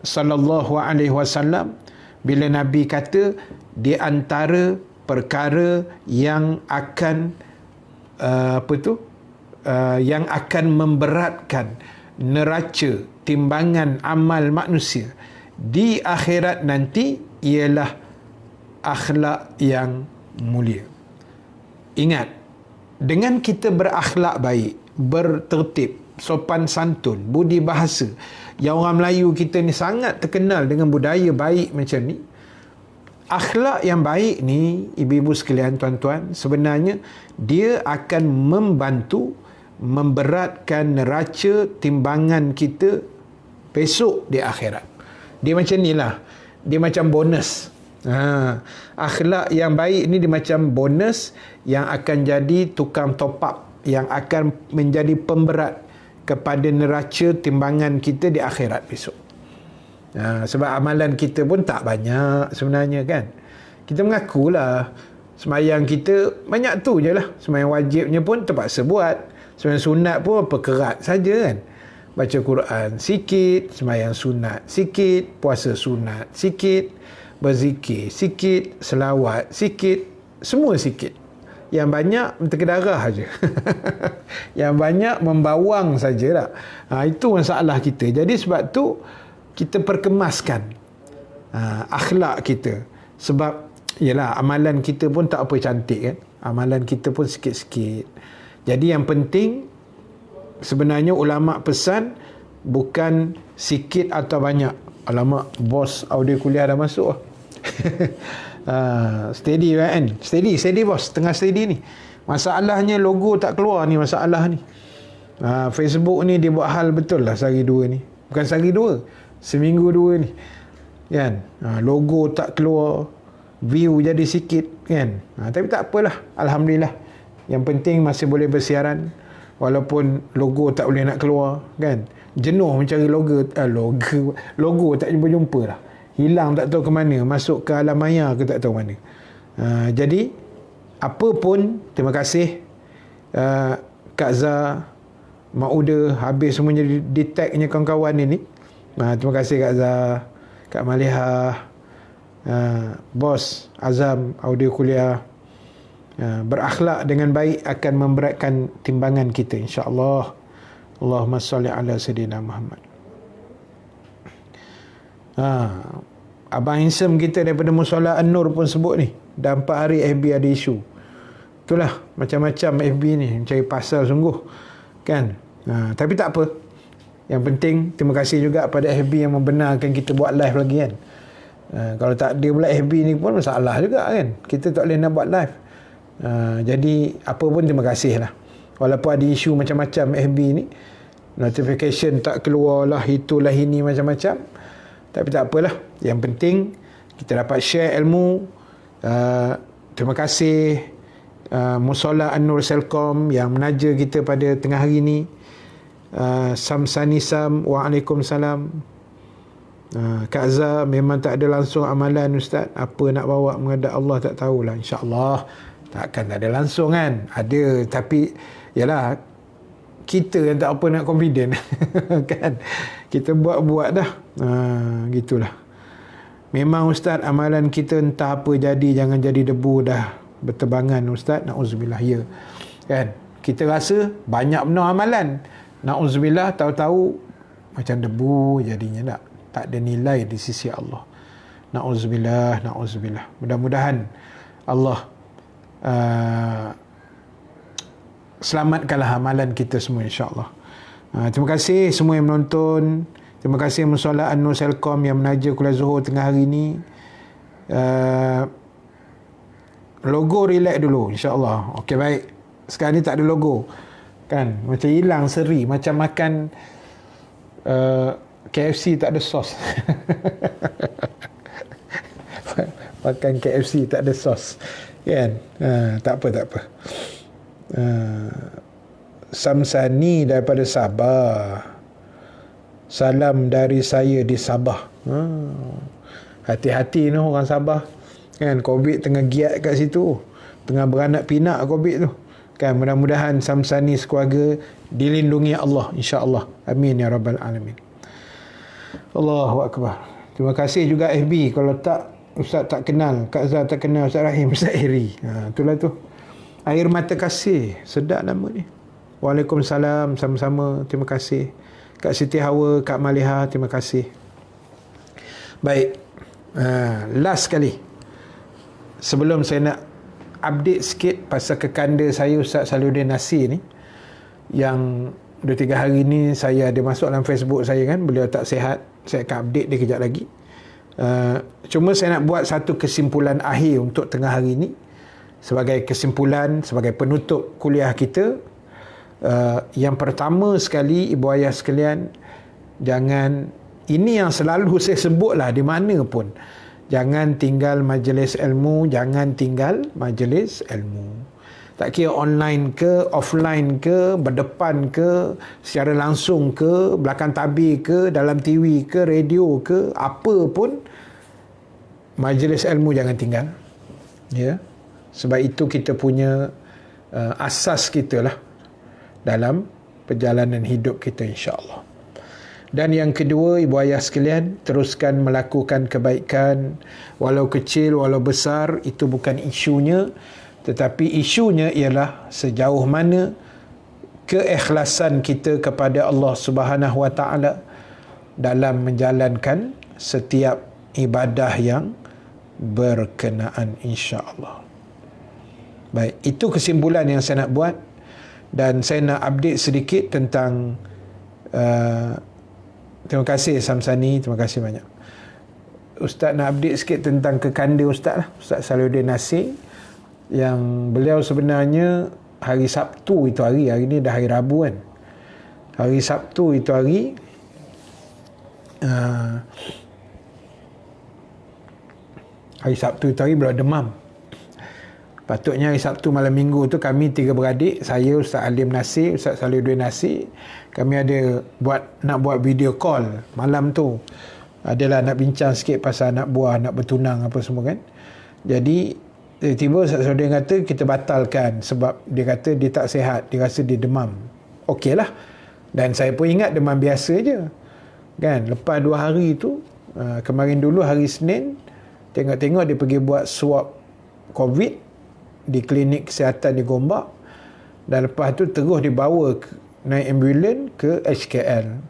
sallallahu alaihi wasallam bila Nabi kata di antara perkara yang akan yang akan memberatkan neraca timbangan amal manusia di akhirat nanti ialah akhlak yang mulia. Ingat, dengan kita berakhlak baik, bertertib, sopan santun, budi bahasa, yang orang Melayu kita ni sangat terkenal dengan budaya baik macam ni. Akhlak yang baik ni, ibu-ibu sekalian, tuan-tuan, sebenarnya dia akan membantu memberatkan neraca timbangan kita besok di akhirat. Dia macam ni lah, dia macam bonus. Akhlak yang baik ni dia macam bonus yang akan jadi tukang top up, yang akan menjadi pemberat kepada neraca timbangan kita di akhirat besok. Sebab amalan kita pun tak banyak sebenarnya kan. Kita mengakulah sembahyang kita banyak tu je lah. Sembahyang wajibnya pun terpaksa buat. Sembahyang sunat pun pekerat saja kan. Baca Quran sikit, sembahyang sunat sikit, puasa sunat sikit, berzikir sikit, selawat sikit, semua sikit. Yang banyak terkedarah saja. Yang banyak membawang sajalah. Itu masalah kita. Jadi sebab tu kita perkemaskan akhlak kita. Sebab yalah, amalan kita pun tak apa cantik kan. Amalan kita pun sikit-sikit. Jadi yang penting sebenarnya ulama pesan bukan sikit atau banyak. Alamak, bos audio kuliah dah masuk. Steady kan? Steady bos, tengah steady ni. Masalahnya logo tak keluar ni, masalah ni. Facebook ni dia buat hal betul lah sehari dua ni. Bukan sehari dua, seminggu dua ni kan. Logo tak keluar, view jadi sikit kan. Tapi tak apalah, alhamdulillah. Yang penting masih boleh bersiaran walaupun logo tak boleh nak keluar kan. Jenuh mencari logo tak jumpa lah. Hilang tak tahu ke mana, masuk ke alam maya ke tak tahu mana. Jadi apa pun, terima kasih Kak Zah, Mak Uda, habis semuanya di tagnya kawan-kawan ini. Terima kasih Kak Zah, Kak Malihah, Bos Azam audio kuliah. Berakhlak dengan baik akan memberatkan timbangan kita, insya-Allah. Allahumma salli ala sayyidina Muhammad. Abang Insam kita daripada Mushola An-Nur pun sebut ni, dah 4 hari FB ada isu. Itulah, macam-macam FB ni mencari pasal sungguh kan. Tapi tak apa, yang penting terima kasih juga pada FB yang membenarkan kita buat live lagi kan. Kalau tak ada pula FB ni pun masalah juga kan, kita tak boleh nak buat live. Jadi apa pun terima kasih lah. Walaupun ada isu macam-macam FB ni, notification tak keluar lah, itulah ini macam-macam, tapi tak apalah. Yang penting kita dapat share ilmu. Terima kasih Mushola An-Nur Selcom yang menaja kita pada tengah hari ni. Samsani Sam, waalaikumsalam. Kak Zah, memang tak ada langsung amalan Ustaz, apa nak bawa menghadap Allah tak tahulah. InsyaAllah takkan tak ada langsung kan. Ada, tapi yalah, kita yang tak apa nak confident. Kan? Kita buat-buat dah. Gitulah. Memang Ustaz, amalan kita entah apa jadi, jangan jadi debu dah berterbangan Ustaz. Na'udzubillah. Ya. Kan? Kita rasa banyak benar amalan. Na'udzubillah, tahu-tahu macam debu jadinya. Tak ada nilai di sisi Allah. Na'udzubillah, na'udzubillah. Mudah-mudahan Allah selamatkanlah amalan kita semua, insya-Allah. Terima kasih semua yang menonton. Terima kasih Musola An-Nur Selcom yang menaja kuliah Zuhur tengah hari ni. Logo relax dulu, insya-Allah. Okey, baik. Sekarang ni tak ada logo. Kan? Macam hilang seri, macam makan KFC tak ada sos. Makan KFC tak ada sos. Kan? Tak apa. Samsani daripada Sabah. Salam dari saya di Sabah. Hati-hati ni orang Sabah. Kan, COVID tengah giat kat situ. Tengah beranak pinak COVID tu. Kan, mudah-mudahan Samsani sekeluarga dilindungi Allah, insya-Allah. Amin ya rabbal alamin. Allahu akbar. Terima kasih juga FB. Kalau tak, Ustaz tak kenal, Kak Zah tak kenal Ustaz Rahim, Ustaz Eri. Itulah tu. Air mata kasih, sedap nama ni. Waalaikumsalam, sama-sama. Terima kasih. Kak Siti Hawa, Kak Maliha, terima kasih. Baik. Last sekali. Sebelum saya nak update sikit pasal kekanda saya Ustaz Salihuddin Nasir ni, yang 2-3 hari ni saya ada masuk dalam Facebook saya kan, beliau tak sihat. Saya akan update dia kejap lagi. Cuma saya nak buat satu kesimpulan akhir untuk tengah hari ni, sebagai kesimpulan, sebagai penutup kuliah kita. Yang pertama sekali, ibu ayah sekalian, jangan, ini yang selalu saya sebutlah di mana pun, jangan tinggal majlis ilmu, jangan tinggal majlis ilmu. Tak kira online ke, offline ke, berdepan ke, secara langsung ke, belakang tabir ke, dalam TV ke, radio ke, apa pun, majlis ilmu jangan tinggal. Ya. Sebab itu kita punya asas kita lah dalam perjalanan hidup kita, insya-Allah. Dan yang kedua, ibu ayah sekalian, teruskan melakukan kebaikan, walau kecil, walau besar, itu bukan isunya. Tetapi isunya ialah sejauh mana keikhlasan kita kepada Allah Subhanahu Wa Taala dalam menjalankan setiap ibadah yang berkenaan, insya-Allah. Baik, itu kesimpulan yang saya nak buat, dan saya nak update sedikit tentang terima kasih Samsani, terima kasih banyak. Ustaz nak update sikit tentang kekanda Ustaz lah, Ustaz Salihuddin Nasir, yang beliau sebenarnya hari Sabtu itu hari ni dah hari Rabu kan. Hari Sabtu itu hari beliau demam. Patutnya hari Sabtu malam minggu tu kami 3 beradik, saya, Ustaz Alim Nasir, Ustaz Salihuddin Nasir, kami ada nak buat video call malam tu. Adalah nak bincang sikit pasal anak buah, nak bertunang apa semua kan. Jadi tiba-tiba Ustaz Salihuddin kata kita batalkan sebab dia kata dia tak sihat, dia rasa dia demam. Okeylah. Dan saya pun ingat demam biasa je. Kan, lepas 2 hari tu, kemarin dulu hari Senin, tengok-tengok dia pergi buat swab COVID di klinik kesihatan di Gombak, dan lepas tu terus dibawa naik ambulan ke HKL.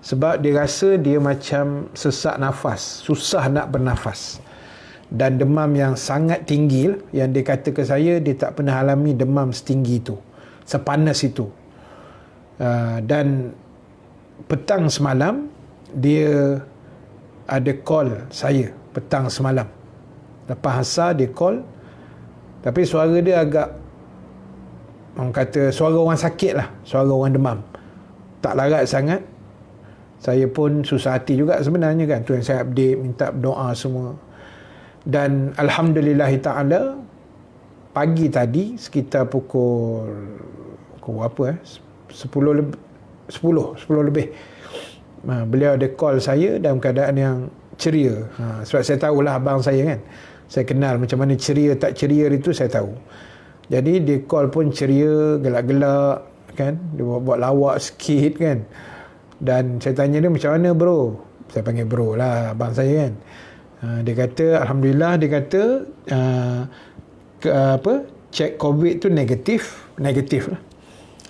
Sebab dia rasa dia macam sesak nafas, susah nak bernafas. Dan demam yang sangat tinggi, yang dia kata ke saya, dia tak pernah alami demam setinggi itu, sepanas itu. Dan petang semalam, dia ada call saya, petang semalam. Lepas asar dia call, tapi suara dia agak, orang kata suara orang sakit lah, suara orang demam, tak larat sangat. Saya pun susah hati juga sebenarnya kan, tu yang saya update, minta doa semua. Dan Alhamdulillah Ta'ala, pagi tadi sekitar pukul berapa 10 lebih, beliau ada call saya dalam keadaan yang ceria. Sebab saya tahulah abang saya kan, saya kenal macam mana ceria tak ceria itu, saya tahu. Jadi dia call pun ceria, gelak-gelak kan, dia buat lawak sikit kan. Dan saya tanya dia, macam mana bro? Saya panggil bro lah, abang saya kan. Dia kata alhamdulillah, dia kata cek COVID tu negatif lah,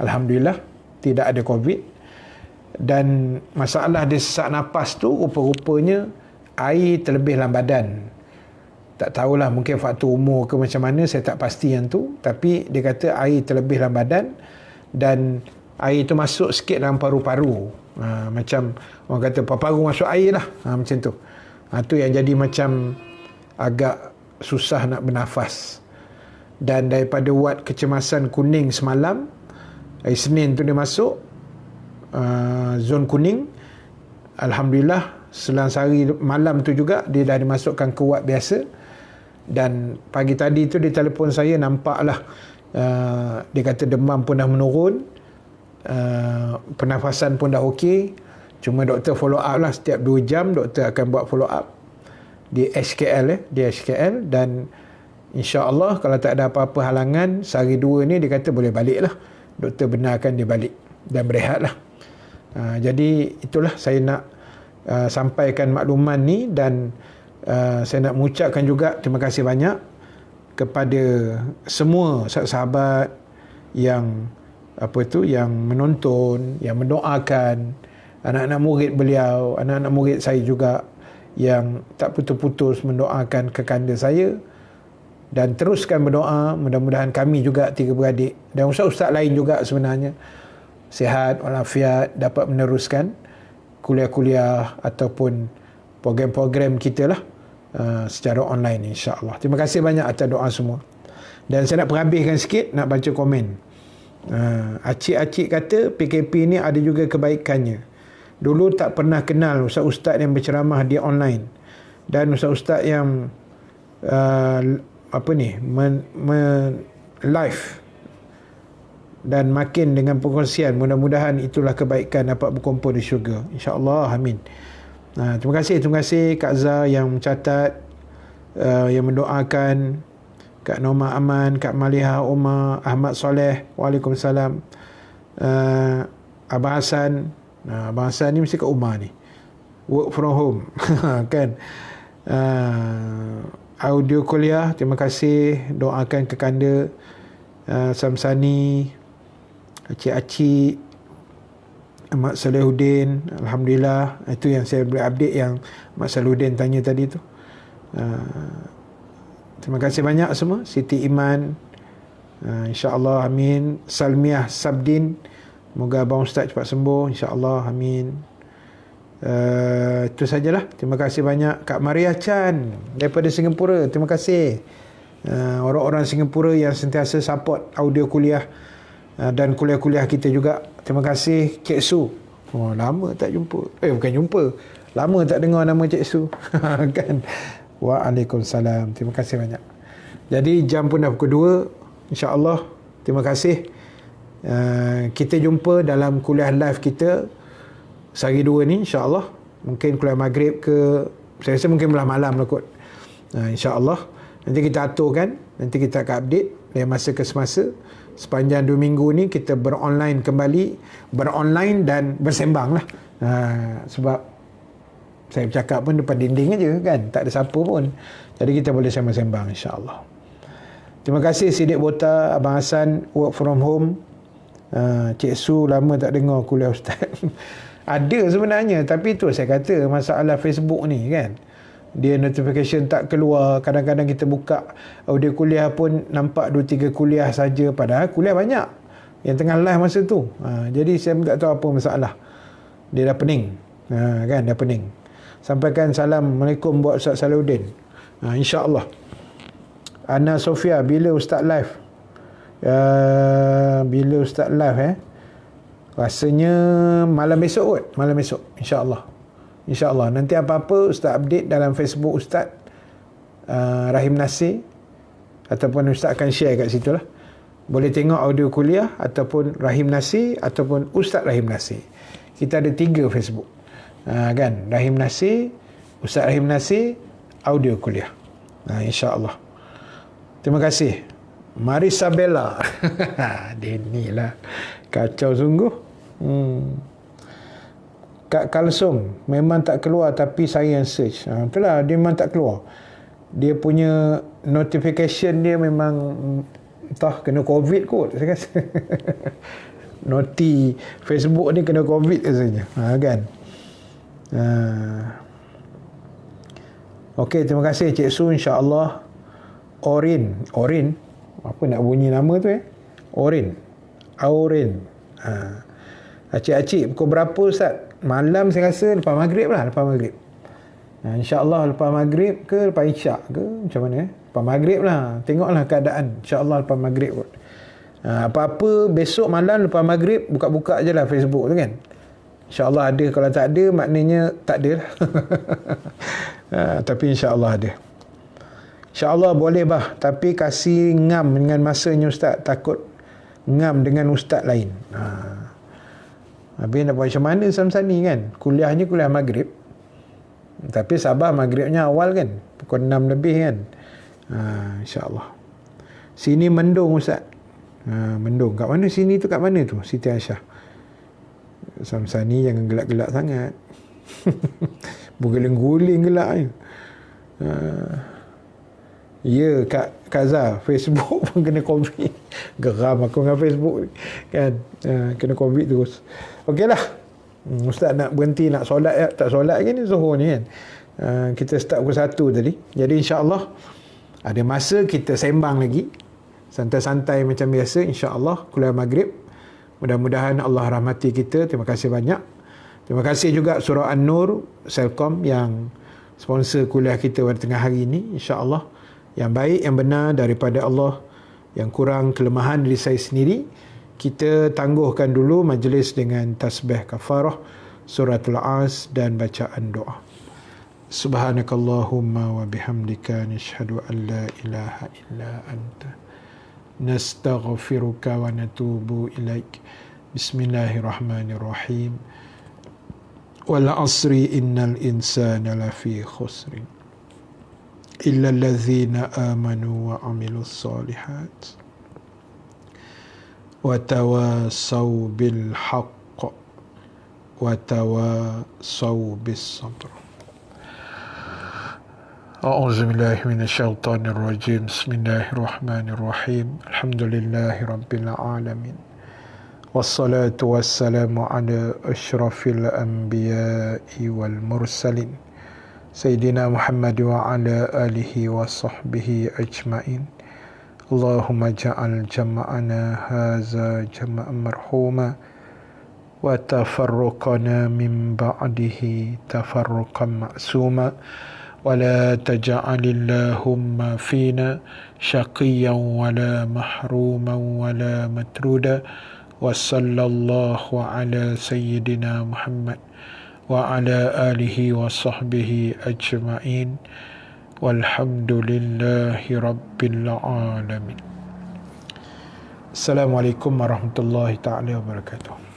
alhamdulillah tidak ada COVID. Dan masalah dia sesak nafas tu rupa-rupanya air terlebih dalam badan. Tak tahulah, mungkin faktor umur ke macam mana, saya tak pasti yang tu. Tapi dia kata air terlebih dalam badan dan air tu masuk sikit dalam paru-paru. Macam orang kata paru-paru masuk air lah, macam tu. Tu yang jadi macam agak susah nak bernafas. Dan daripada wad kecemasan kuning semalam, hari Senin tu dia masuk zon kuning. Alhamdulillah selang sehari malam tu juga dia dah dimasukkan ke wad biasa. Dan pagi tadi tu dia telefon saya, nampaklah dia kata demam pun dah menurun, pernafasan pun dah okey. Cuma doktor follow up lah, setiap 2 jam doktor akan buat follow up di HKL di HKL. Dan insya-Allah kalau tak ada apa-apa halangan, sehari 2 ni dia kata boleh balik lah, doktor benarkan dia balik dan berehat lah. Jadi itulah saya nak sampaikan makluman ni. Dan saya nak mengucapkan juga terima kasih banyak kepada semua sahabat yang yang menonton, yang mendoakan, anak-anak murid beliau, anak-anak murid saya juga yang tak putus-putus mendoakan kekanda saya. Dan teruskan berdoa, mudah-mudahan kami juga 3 beradik dan ustaz-ustaz lain juga sebenarnya sihat walafiat, dapat meneruskan kuliah-kuliah ataupun program-program kita lah secara online, insya-Allah. Terima kasih banyak atas doa semua. Dan saya nak perhabiskan sikit, nak baca komen. Acik-acik kata PKP ni ada juga kebaikannya. Dulu tak pernah kenal ustaz-ustaz yang berceramah di online, dan ustaz-ustaz yang live, dan makin dengan perkongsian. Mudah-mudahan itulah kebaikan, dapat berkumpul di syurga, insya-Allah, amin. Terima kasih Kak Zah yang mencatat, yang mendoakan, Kak Norma Aman, Kak Maliha Umar, Ahmad Soleh, Waalaikumsalam, Abang Hassan. Abang Hassan ni mesti kat rumah ni, work from home kan. Audio kuliah, terima kasih, doakan kekanda. Samsani, Acik-acik, Ahmad Salahuddin, alhamdulillah. Itu yang saya boleh update yang Ahmad Salahuddin tanya tadi tu. Terima kasih banyak semua. Siti Iman, insya-Allah, amin. Salmiah Sabdin, moga abang ustaz cepat sembuh, insya-Allah, amin. Itu sajalah. Terima kasih banyak. Kak Maria Chan daripada Singapura, terima kasih. Orang-orang Singapura yang sentiasa support audio kuliah dan kuliah-kuliah kita juga. Terima kasih Cik Su. Lama tak jumpa. Bukan jumpa, lama tak dengar nama Cik Su kan. Waalaikumsalam. Terima kasih banyak. Jadi jam pun dah pukul 2, insya-Allah. Terima kasih. Kita jumpa dalam kuliah live kita sehari 2 ni, insya-Allah. Mungkin kuliah maghrib ke, saya rasa mungkin belah malam lah kot. Insya-Allah nanti kita aturkan, nanti kita akan update dari masa ke semasa. Sepanjang 2 minggu ni kita beronline kembali, beronline dan bersembang lah. Sebab saya bercakap pun depan dinding aja kan, tak ada siapa pun. Jadi kita boleh sembang-sembang, insya-Allah. Terima kasih Sidik Bota, Abang Hassan work from home. Cik Su lama tak dengar kuliah ustaz. Ada sebenarnya, tapi tu saya kata masalah Facebook ni kan, dia notification tak keluar. Kadang-kadang kita buka audio kuliah pun nampak 2-3 kuliah saja, padahal kuliah banyak yang tengah live masa tu. Jadi saya pun tak tahu apa masalah. Dia dah pening, kan, dah pening. Sampaikan Assalamualaikum buat Ustaz Salahuddin, insya-Allah. Ana Sofia, bila Ustaz live? Bila Ustaz live rasanya malam besok kot, malam besok, insya-Allah. InsyaAllah. Nanti apa-apa Ustaz update dalam Facebook Ustaz Rahim Nasir, ataupun Ustaz akan share kat situ lah. Boleh tengok audio kuliah ataupun Rahim Nasir ataupun Ustaz Rahim Nasir. Kita ada 3 Facebook, kan, Rahim Nasir, Ustaz Rahim Nasir, audio kuliah. InsyaAllah. Terima kasih Marisabella. Dia ni lah kacau sungguh. Kak Kalsum memang tak keluar, tapi saya yang search. Itulah, dia memang tak keluar. Dia punya notification dia memang entah kena COVID kot saya rasa. Noti Facebook ni kena COVID rasanya. Kan. Okey, terima kasih Cik Su, insya-Allah. Orin, apa nak bunyi nama tu Orin. Acik-acik pukul berapa Ustaz? Malam saya rasa lepas maghrib lah, insya-Allah lepas maghrib ke lepas isyak ke macam mana lepas maghrib lah, tengoklah keadaan, insya-Allah lepas maghrib kot. Apa-apa besok malam lepas maghrib buka-buka je lah Facebook tu kan, insya-Allah ada. Kalau tak ada maknanya tak ada lah. Tapi insya-Allah ada, insya-Allah boleh bah, tapi kasih ngam dengan masanya Ustaz, takut ngam dengan ustaz lain. Habis nak buat macam mana Samsani kan, kuliahnya kuliah maghrib, tapi Sabah maghribnya awal kan, pukul 6 lebih kan. InsyaAllah. Sini mendung Ustaz. Mendung. Kat mana sini tu, kat mana tu Siti Aisyah? Samsani jangan gelak-gelak sangat. Berguling-guling gelak je. Ya Kak Zah, Facebook pun kena COVID. Geram aku dengan Facebook kan. Kena COVID terus. Okeylah, Ustaz nak berhenti nak solat tak solat ke ni Zuhur ni kan. Kita start pukul 1 tadi. Jadi insya-Allah ada masa kita sembang lagi santai-santai macam biasa, insya-Allah kuliah maghrib. Mudah-mudahan Allah rahmati kita. Terima kasih banyak. Terima kasih juga Surah An-Nur Selcom yang sponsor kuliah kita pada tengah hari ini, insya-Allah. Yang baik, yang benar daripada Allah, yang kurang kelemahan dari saya sendiri. Kita tangguhkan dulu majlis dengan tasbih kafarah, suratul As dan bacaan doa. Subhanakallahumma wa bihamdika nashhadu an la ilaha illa anta nastaghfiruka wa natubu ilaik. Bismillahirrahmanirrahim. Wal asri innal insana lafi khusrin illa allazina amanu wa amilus solihat wa tawasaw bil haqq wa tawasaw bis sabr. A'udzu billahi minasyaitonir rajim. Bismillahirrahmanirrahim. Alhamdulillahi rabbil alamin. Wassalatu wassalamu ala asyrafil anbiya'i wal mursalin Sayyidina Muhammad wa ala alihi wa sahbihi ajma'in. Allahumma ja'al jama'ana haza jama'an marhuma wa tafarruqana min ba'dihi tafarruqan ma'suma wa la taj'alillahumma fina syaqiyan wa la mahruman wa la matruda wa sallallahu ala sayyidina Muhammad wa ala alihi wa sahbihi ajma'in walhamdulillahi rabbil alamin. Assalamualaikum warahmatullahi ta'ala wabarakatuh.